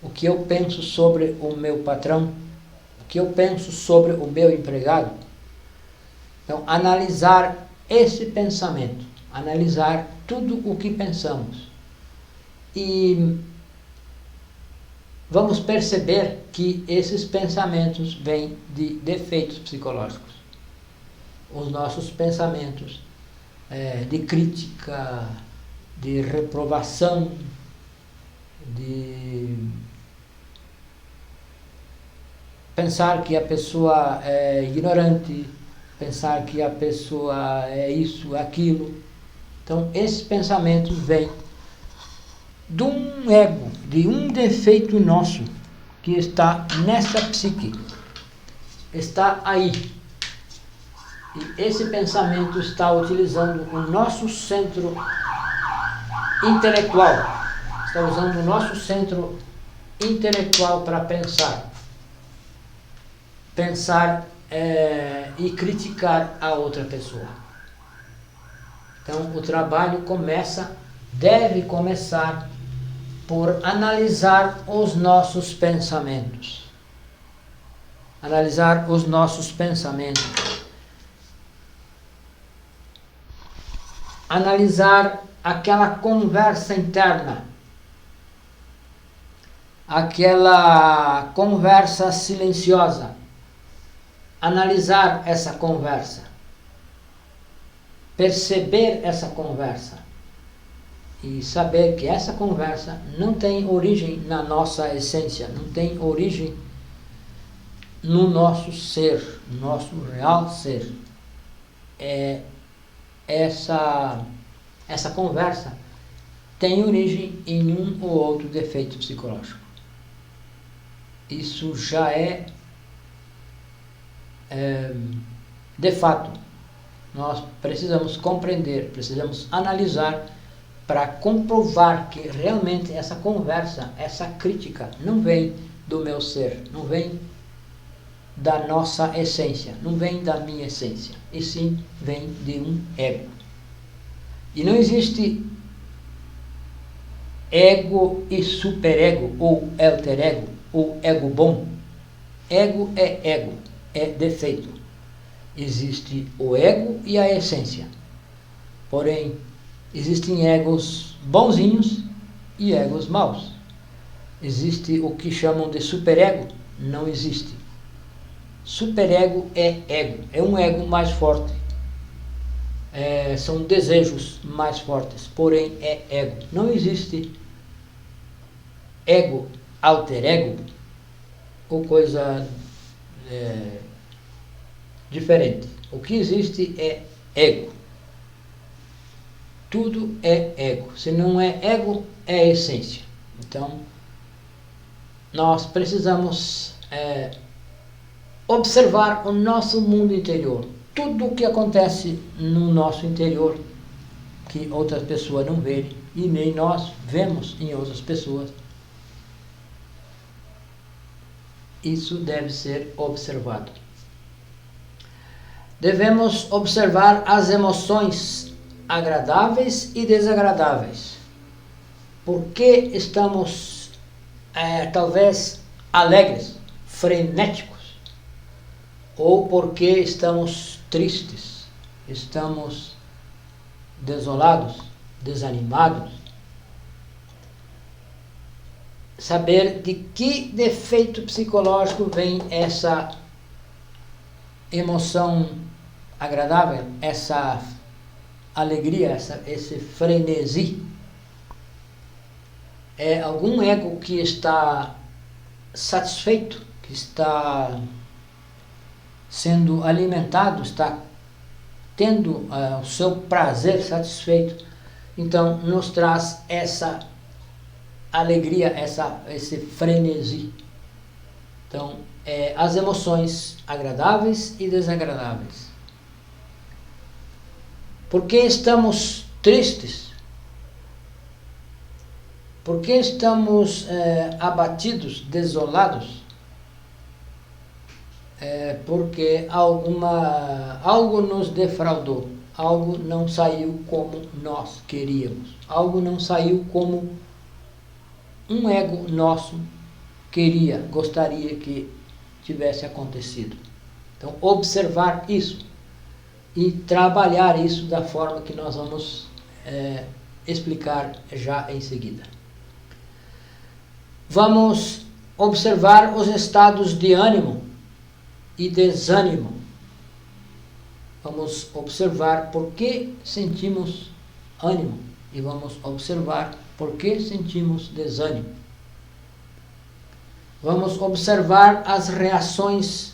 O que eu penso sobre o meu patrão? O que eu penso sobre o meu empregado? Então, analisar esse pensamento, analisar tudo o que pensamos. E vamos perceber que esses pensamentos vêm de defeitos psicológicos. Os nossos pensamentos de crítica, de reprovação, de pensar que a pessoa é ignorante, pensar que a pessoa é isso, aquilo. Então, esses pensamentos vêm de um ego, de um defeito nosso que está nessa psique, está aí. E esse pensamento está utilizando o nosso centro intelectual, está usando o nosso centro intelectual para pensar e criticar a outra pessoa. Então o trabalho deve começar por analisar os nossos pensamentos. Analisar os nossos pensamentos. Analisar aquela conversa interna. Aquela conversa silenciosa. Analisar essa conversa. Perceber essa conversa. E saber que essa conversa não tem origem na nossa essência, não tem origem no nosso ser, no nosso real ser. Essa conversa tem origem em um ou outro defeito psicológico. Isso já de fato. Nós precisamos compreender, precisamos analisar para comprovar que realmente essa conversa, essa crítica não vem do meu ser, não vem da nossa essência, não vem da minha essência, e sim vem de um ego. E não existe ego e superego, ou alter ego, ou ego bom. Ego, é defeito. Existe o ego e a essência. Porém, existem egos bonzinhos e egos maus. Existe o que chamam de superego? Não existe. Superego é ego, é um ego mais forte. São desejos mais fortes, porém é ego. Não existe ego, alter ego, ou coisa diferente. O que existe é ego. Tudo é ego. Se não é ego, é essência. Então, nós precisamos observar o nosso mundo interior. Tudo o que acontece no nosso interior, que outras pessoas não veem, e nem nós vemos em outras pessoas, isso deve ser observado. Devemos observar as emoções agradáveis e desagradáveis. Por que estamos talvez alegres, frenéticos? Ou porque estamos tristes, estamos desolados, desanimados? Saber de que defeito psicológico vem essa emoção agradável, essa alegria, esse frenesi. É algum ego que está satisfeito, que está sendo alimentado, está tendo o seu prazer satisfeito. Então nos traz essa alegria, esse frenesi. Então, as emoções agradáveis e desagradáveis. Por que estamos tristes? Por que estamos abatidos, desolados? Porque algo nos defraudou, algo não saiu como nós queríamos, algo não saiu como um ego nosso gostaria que tivesse acontecido. Então, observar isso e trabalhar isso da forma que nós vamos explicar já em seguida. Vamos observar os estados de ânimo e desânimo. Vamos observar por que sentimos ânimo e vamos observar por que sentimos desânimo. Vamos observar as reações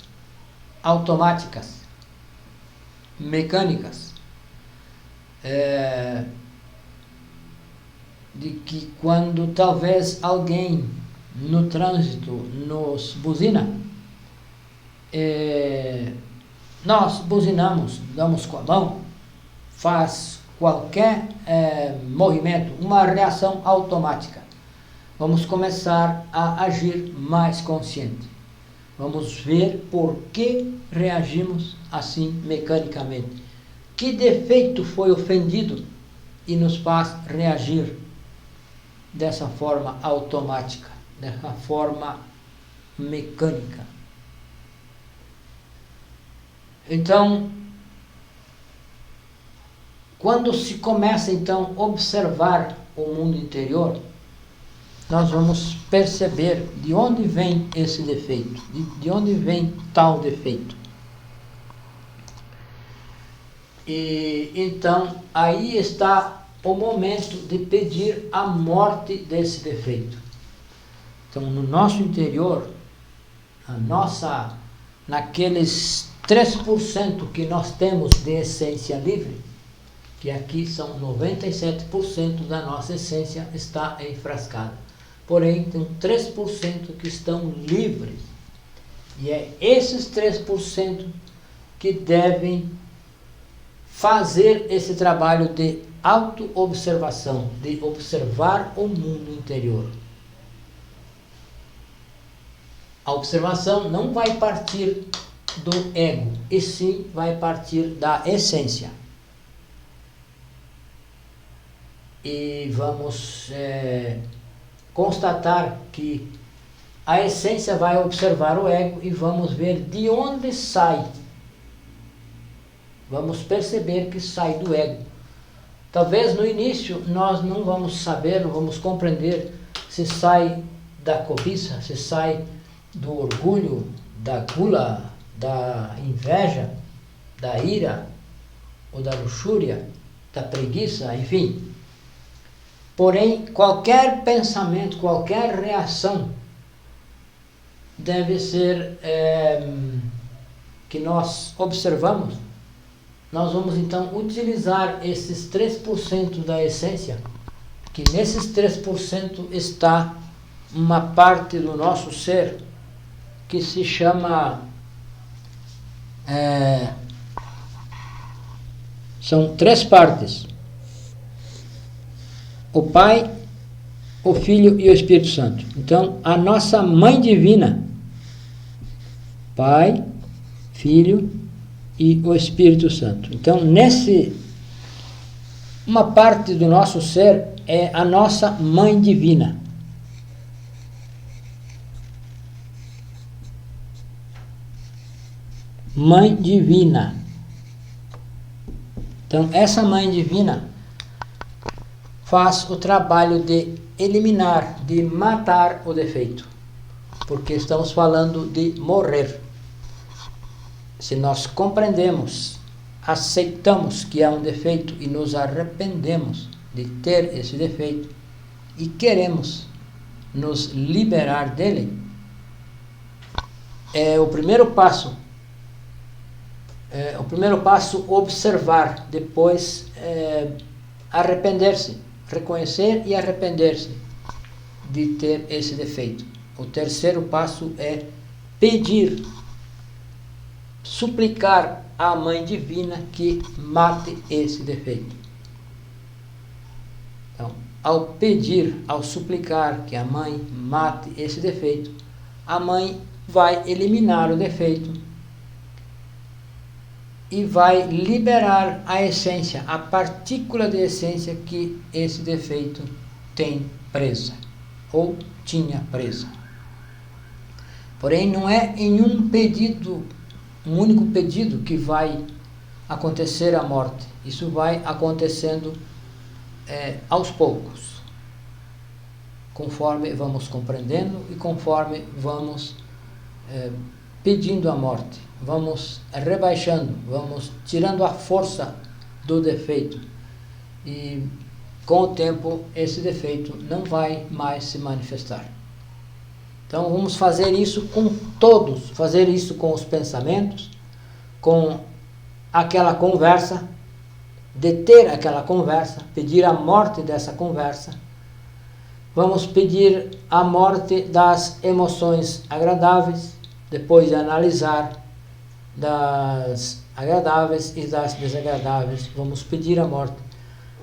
automáticas, mecânicas, de que quando talvez alguém no trânsito nos buzina, nós buzinamos, damos com a mão, faz qualquer movimento, uma reação automática. Vamos começar a agir mais consciente. Vamos ver por que reagimos assim mecanicamente. Que defeito foi ofendido e nos faz reagir dessa forma automática, dessa forma mecânica. Então, quando se começa então a observar o mundo interior, nós vamos perceber de onde vem esse defeito, de onde vem tal defeito. E então aí está o momento de pedir a morte desse defeito. Então no nosso interior, naqueles 3% que nós temos de essência livre, que aqui são 97% da nossa essência está enfrascada. Porém, tem 3% que estão livres. E é esses 3% que devem fazer esse trabalho de auto-observação, de observar o mundo interior. A observação não vai partir do ego, e sim vai partir da essência. E vamos constatar que a essência vai observar o ego e vamos ver de onde sai. Vamos perceber que sai do ego. Talvez no início nós não vamos saber, não vamos compreender se sai da cobiça, se sai do orgulho, da gula, da inveja, da ira, ou da luxúria, da preguiça, enfim. Porém, qualquer pensamento, qualquer reação deve ser que nós observamos. Nós vamos então utilizar esses 3% da essência, que nesses 3% está uma parte do nosso ser que se chama... são 3 partes: o Pai, o Filho e o Espírito Santo. Então, a nossa Mãe Divina, Pai, Filho e o Espírito Santo. Então, uma parte do nosso ser é a nossa Mãe Divina. Mãe Divina. Então, essa Mãe Divina faz o trabalho de eliminar, de matar o defeito, porque estamos falando de morrer. Se nós compreendemos, aceitamos que é um defeito e nos arrependemos de ter esse defeito e queremos nos liberar dele, o primeiro passo observar, depois arrepender-se, reconhecer e arrepender-se de ter esse defeito. O terceiro passo é pedir, suplicar à Mãe Divina que mate esse defeito. Então, ao pedir, ao suplicar que a Mãe mate esse defeito, a Mãe vai eliminar o defeito e vai liberar a essência, a partícula de essência que esse defeito tem presa, ou tinha presa. Porém, não é em um único pedido que vai acontecer a morte. Isso vai acontecendo aos poucos, conforme vamos compreendendo e conforme vamos pedindo a morte. Vamos rebaixando, vamos tirando a força do defeito. E com o tempo, esse defeito não vai mais se manifestar. Então vamos fazer isso com todos, fazer isso com os pensamentos, com aquela conversa, deter aquela conversa, pedir a morte dessa conversa. Vamos pedir a morte das emoções agradáveis, depois de analisar das agradáveis e das desagradáveis. Vamos pedir a morte.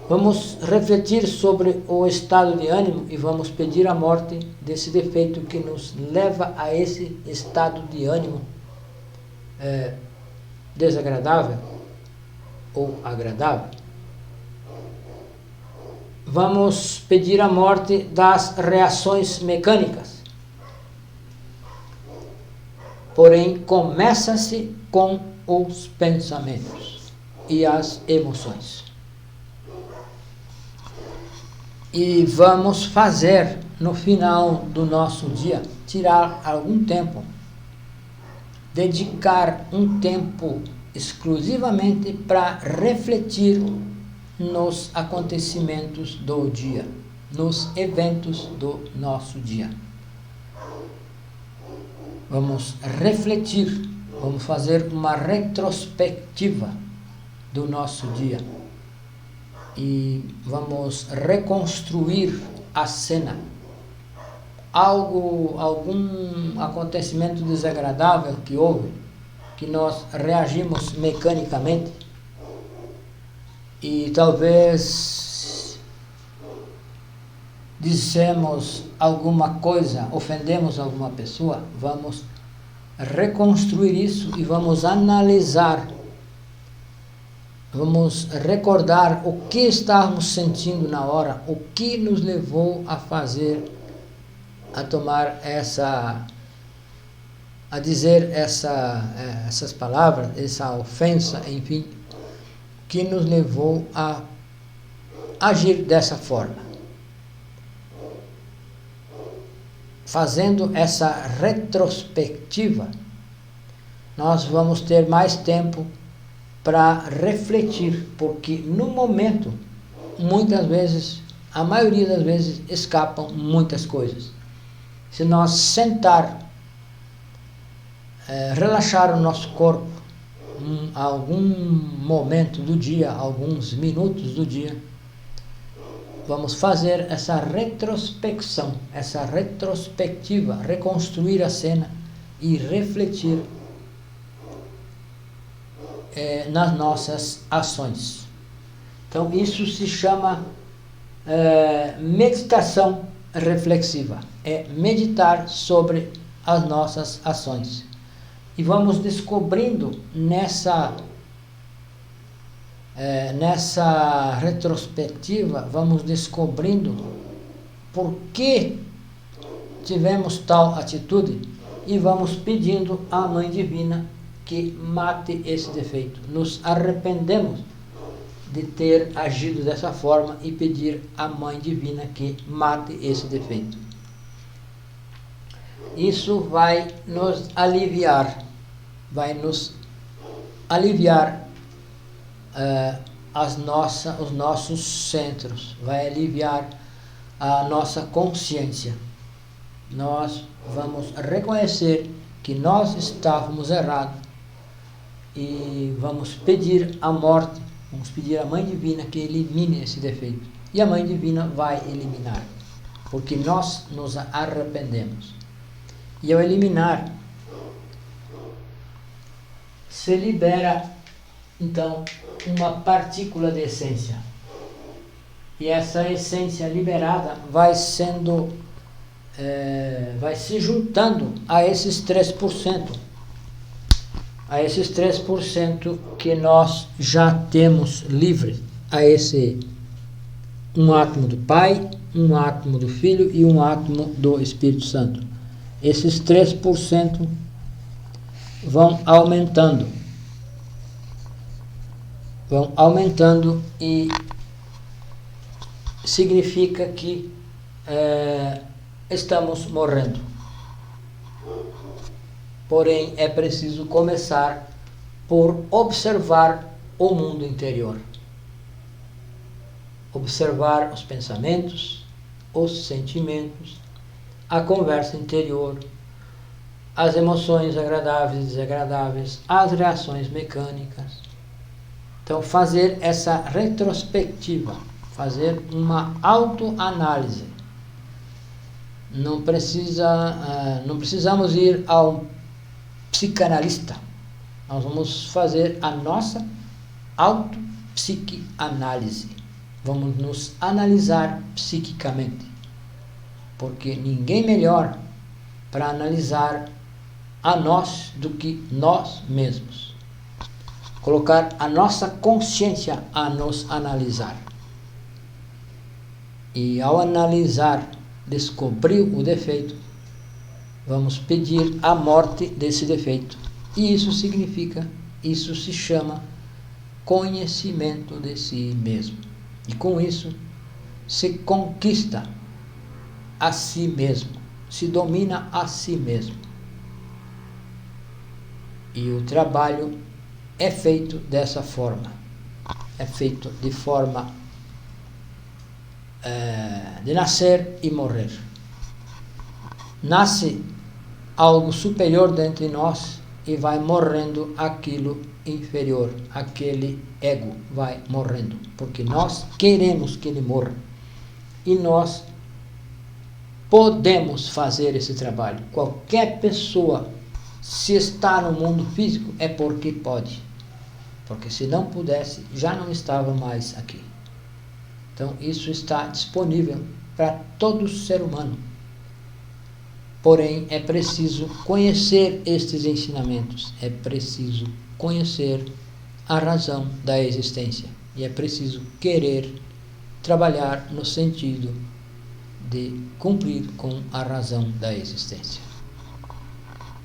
Vamos refletir sobre o estado de ânimo e vamos pedir a morte desse defeito que nos leva a esse estado de ânimo desagradável ou agradável. Vamos pedir a morte das reações mecânicas. Porém, começa-se com os pensamentos e as emoções. E vamos fazer, no final do nosso dia, tirar algum tempo, dedicar um tempo exclusivamente para refletir nos acontecimentos do dia, nos eventos do nosso dia. Vamos refletir, vamos fazer uma retrospectiva do nosso dia e vamos reconstruir a cena. Algum acontecimento desagradável que houve, que nós reagimos mecanicamente e talvez dissemos alguma coisa, ofendemos alguma pessoa, vamos reconstruir isso e vamos analisar, vamos recordar o que estávamos sentindo na hora, o que nos levou a fazer, a tomar a dizer essas palavras, essa ofensa, enfim, que nos levou a agir dessa forma. Fazendo essa retrospectiva, nós vamos ter mais tempo para refletir, porque no momento, muitas vezes, a maioria das vezes, escapam muitas coisas. Se nós sentar, relaxar o nosso corpo, algum momento do dia, alguns minutos do dia, vamos fazer essa retrospecção, essa retrospectiva, reconstruir a cena e refletir nas nossas ações. Então isso se chama meditação reflexiva, é meditar sobre as nossas ações. E vamos descobrindo nessa retrospectiva, vamos descobrindo por que tivemos tal atitude e vamos pedindo à Mãe Divina que mate esse defeito. Nos arrependemos de ter agido dessa forma e pedir à Mãe Divina que mate esse defeito. Isso vai nos aliviar os nossos centros, vai aliviar a nossa consciência. Nós vamos reconhecer que nós estávamos errados e vamos pedir a morte, vamos pedir à Mãe Divina que elimine esse defeito. E a Mãe Divina vai eliminar, porque nós nos arrependemos. E ao eliminar, se libera então uma partícula de essência. E essa essência liberada vai se juntando a esses 3%. A esses 3% que nós já temos livre, a esse um átomo do Pai, um átomo do Filho e um átomo do Espírito Santo. Esses 3% vão aumentando e significa que estamos morrendo. Porém, é preciso começar por observar o mundo interior. Observar os pensamentos, os sentimentos a conversa interior, as emoções agradáveis e desagradáveis, as reações mecânicas. Então, fazer essa retrospectiva, fazer uma autoanálise. Não precisamos ir ao psicanalista. Nós vamos fazer a nossa autopsicanálise. Vamos nos analisar psiquicamente. Porque ninguém melhor para analisar a nós do que nós mesmos. Colocar a nossa consciência a nos analisar. E ao analisar, descobrir o defeito, vamos pedir a morte desse defeito. E isso se chama conhecimento de si mesmo. E com isso se conquista a si mesmo, se domina a si mesmo. E o trabalho é feito dessa forma. É feito de forma de nascer e morrer. Nasce algo superior dentro de nós e vai morrendo aquilo inferior, aquele ego vai morrendo, porque nós queremos que ele morra. E nós podemos fazer esse trabalho. Qualquer pessoa, se está no mundo físico, é porque pode. Porque se não pudesse, já não estava mais aqui. Então, isso está disponível para todo ser humano. Porém, é preciso conhecer estes ensinamentos. É preciso conhecer a razão da existência. E é preciso querer trabalhar no sentido de cumprir com a razão da existência.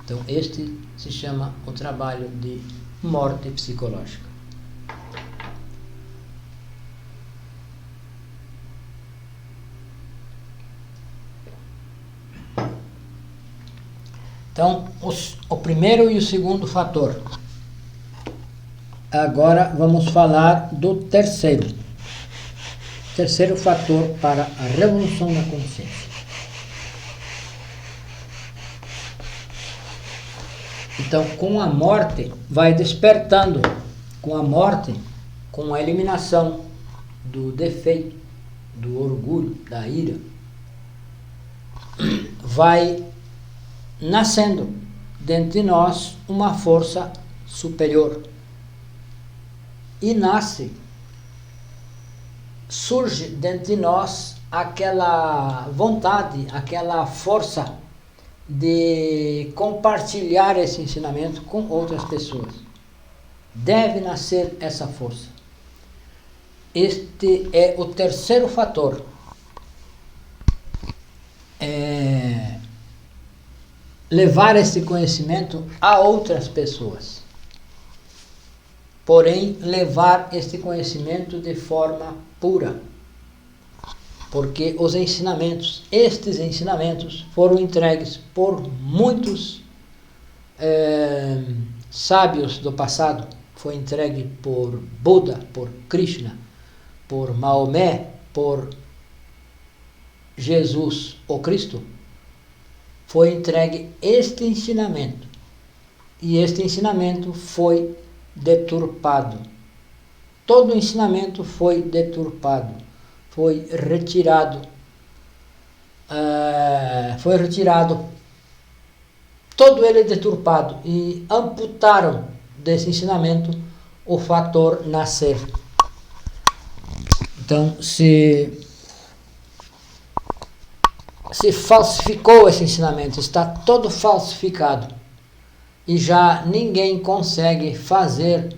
Então, este se chama o trabalho de morte psicológica. Então, o primeiro e o segundo fator. Agora vamos falar do terceiro. Terceiro fator para a revolução da consciência. Então, com a morte, vai despertando. Com a morte, com a eliminação do defeito, do orgulho, da ira, vai nascendo dentro de nós uma força superior. E surge dentro de nós aquela vontade, aquela força de compartilhar esse ensinamento com outras pessoas. Deve nascer essa força. Este é o terceiro fator. Levar esse conhecimento a outras pessoas. Porém, levar este conhecimento de forma pura. Porque estes ensinamentos foram entregues por muitos sábios do passado. Foi entregue por Buda, por Krishna, por Maomé, por Jesus, o Cristo. Foi entregue este ensinamento. E este ensinamento foi deturpado. Todo o ensinamento foi deturpado. Foi retirado. Todo ele deturpado. E amputaram desse ensinamento o fator nascer. Então, se falsificou esse ensinamento, está todo falsificado. E já ninguém consegue fazer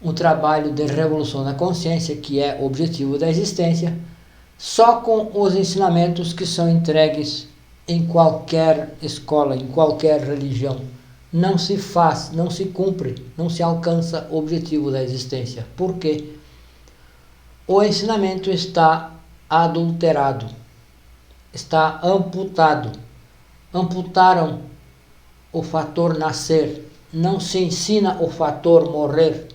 um trabalho de revolução da consciência, que é o objetivo da existência, só com os ensinamentos que são entregues em qualquer escola, em qualquer religião. Não se faz, não se cumpre, não se alcança o objetivo da existência. Por quê? O ensinamento está adulterado, está amputado. Amputaram o fator nascer, não se ensina o fator morrer,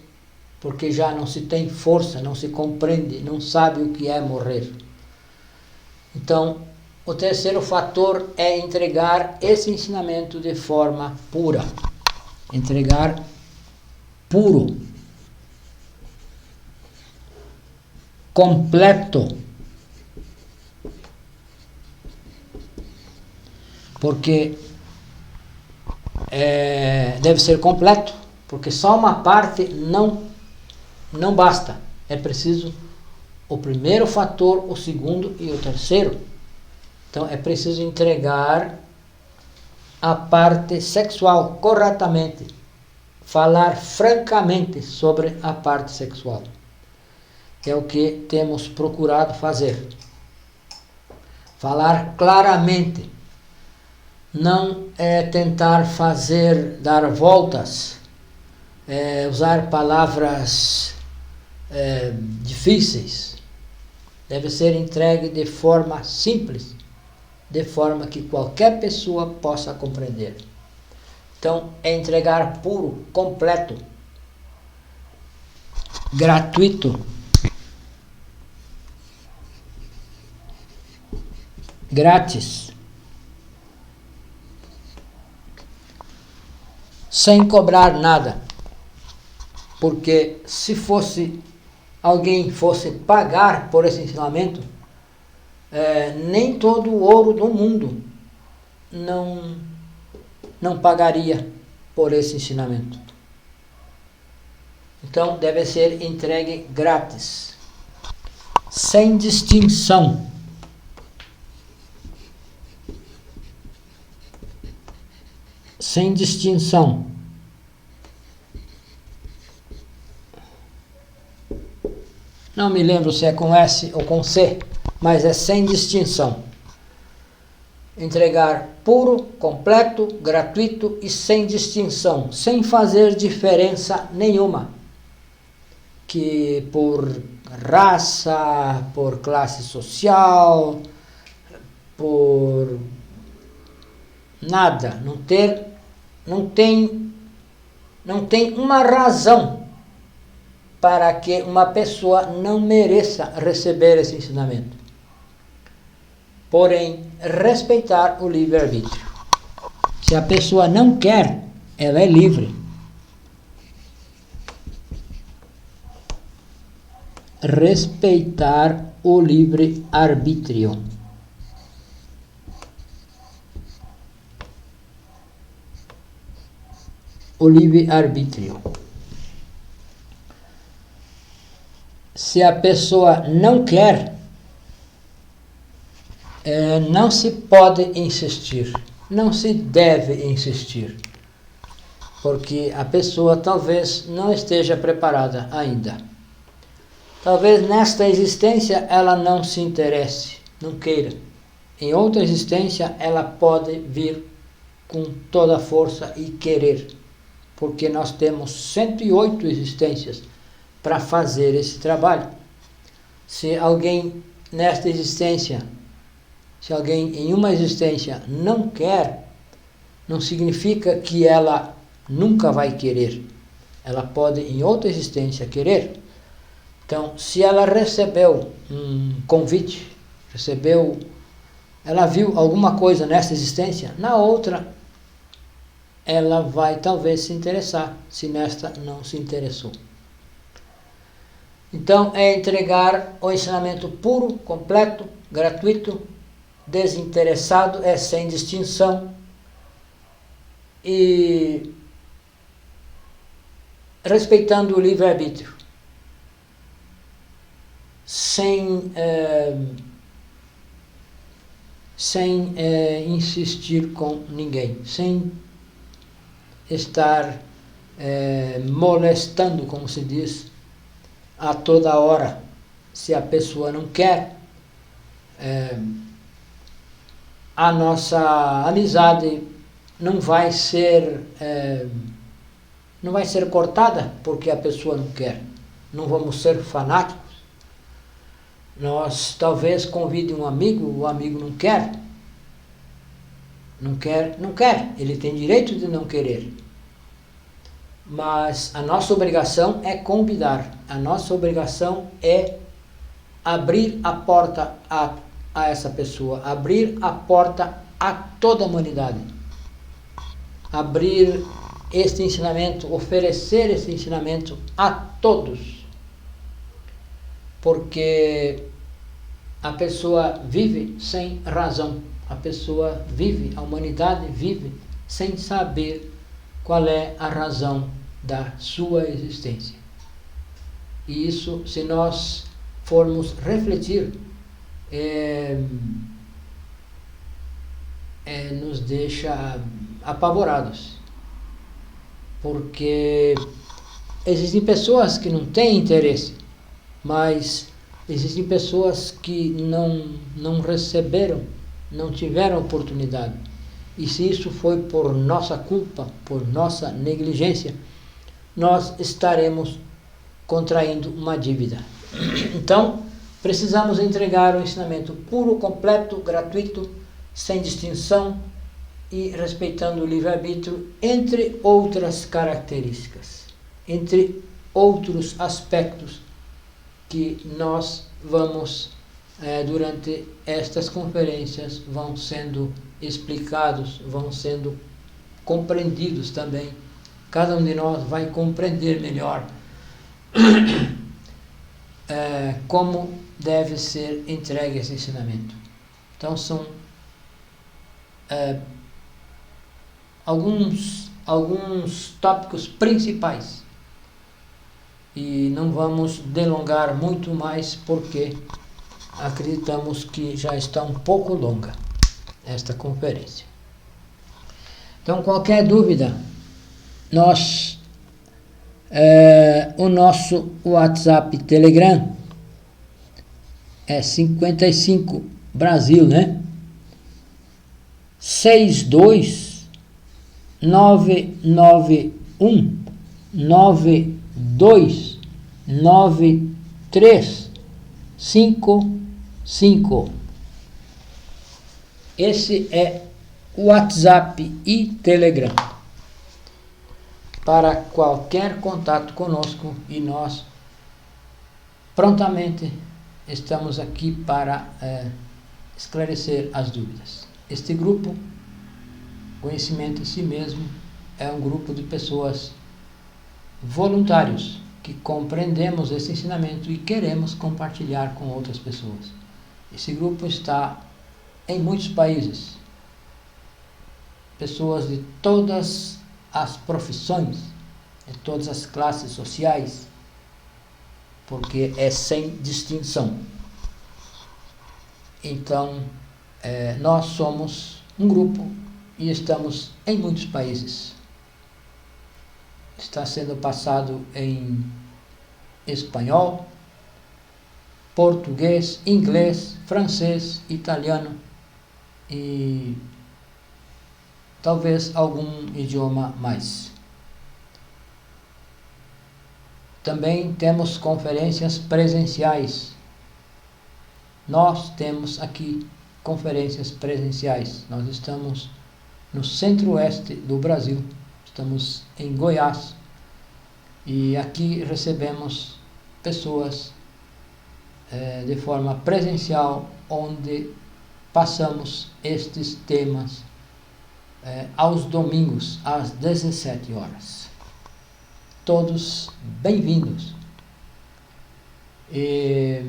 porque já não se tem força, não se compreende, não sabe o que é morrer. Então, o terceiro fator é entregar esse ensinamento de forma pura. Entregar puro, completo. Porque deve ser completo, porque só uma parte não basta. É preciso o primeiro fator, o segundo e o terceiro. Então é preciso entregar a parte sexual corretamente, falar francamente sobre a parte sexual. É o que temos procurado fazer. Falar claramente. Não é tentar dar voltas, usar palavras difíceis. Deve ser entregue de forma simples, de forma que qualquer pessoa possa compreender. Então, é entregar puro, completo, gratuito, grátis, sem cobrar nada. Porque se alguém fosse pagar por esse ensinamento, nem todo o ouro do mundo não pagaria por esse ensinamento. Então deve ser entregue grátis, sem distinção. Sem distinção. Não me lembro se é com S ou com C, mas é sem distinção. Entregar puro, completo, gratuito e sem distinção, sem fazer diferença nenhuma. Que por raça, por classe social, por nada, não tem uma razão para que uma pessoa não mereça receber esse ensinamento. Porém, respeitar o livre-arbítrio. Se a pessoa não quer, ela é livre. Respeitar o livre-arbítrio. O livre-arbítrio. Se a pessoa não quer, não se pode insistir, não se deve insistir, porque a pessoa talvez não esteja preparada ainda. Talvez nesta existência ela não se interesse, não queira. Em outra existência ela pode vir com toda a força e querer, porque nós temos 108 existências para fazer esse trabalho. Se alguém nesta existência, se alguém em uma existência não quer, não significa que ela nunca vai querer. Ela pode em outra existência querer. Então, se ela recebeu um convite, ela viu alguma coisa nesta existência, na outra ela vai talvez se interessar, se nesta não se interessou. Então, é entregar o ensinamento puro, completo, gratuito, desinteressado, é sem distinção e respeitando o livre-arbítrio, sem insistir com ninguém, sem estar molestando, como se diz, a toda hora. Se a pessoa não quer, a nossa amizade não vai ser cortada porque a pessoa não quer. Não vamos ser fanáticos. Nós talvez convide um amigo, o amigo não quer. Não quer. Ele tem direito de não querer. Mas a nossa obrigação é convidar. A nossa obrigação é abrir a porta a a essa pessoa, abrir a porta a toda a humanidade, abrir este ensinamento, oferecer esse ensinamento a todos, porque a pessoa vive sem razão, a pessoa vive, a humanidade vive sem saber qual é a razão da sua existência. E isso, se nós formos refletir, nos deixa apavorados, porque existem pessoas que não têm interesse, mas existem pessoas que não receberam, não tiveram oportunidade. E se isso foi por nossa culpa, por nossa negligência, nós estaremos contraindo uma dívida. Então, precisamos entregar o ensinamento puro, completo, gratuito, sem distinção e respeitando o livre-arbítrio, entre outras características, entre outros aspectos que nós vamos, durante estas conferências, vão sendo explicados, vão sendo compreendidos também. Cada um de nós vai compreender melhor como deve ser entregue esse ensinamento. Então são alguns tópicos principais, e não vamos delongar muito mais, porque acreditamos que já está um pouco longa esta conferência. Então, qualquer dúvida, o nosso WhatsApp Telegram é 55 Brasil, né? 62 991 92 93 55. Esse é o WhatsApp e Telegram para qualquer contato conosco, e nós prontamente estamos aqui para esclarecer as dúvidas. Este grupo, Conhecimento em Si Mesmo, é um grupo de pessoas voluntários que compreendemos esse ensinamento e queremos compartilhar com outras pessoas. Esse grupo está em muitos países, pessoas de todas as profissões, de todas as classes sociais, porque é sem distinção. Então, nós somos um grupo e estamos em muitos países. Está sendo passado em espanhol, português, inglês, francês, italiano e talvez algum idioma mais. Também temos conferências presenciais. Nós temos aqui conferências presenciais. Nós estamos no centro-oeste do Brasil. Estamos em Goiás. E aqui recebemos pessoas de forma presencial, onde passamos estes temas aos domingos, às 17 horas. Todos bem-vindos. E,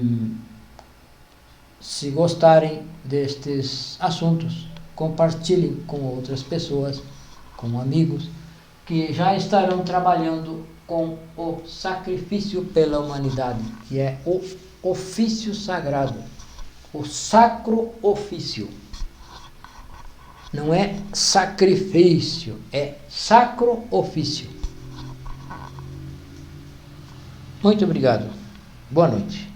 se gostarem destes assuntos, compartilhem com outras pessoas, com amigos, que já estarão trabalhando com o sacrifício pela humanidade, que é o ofício sagrado, o sacro ofício. Não é sacrifício, é sacro ofício. Muito obrigado. Boa noite.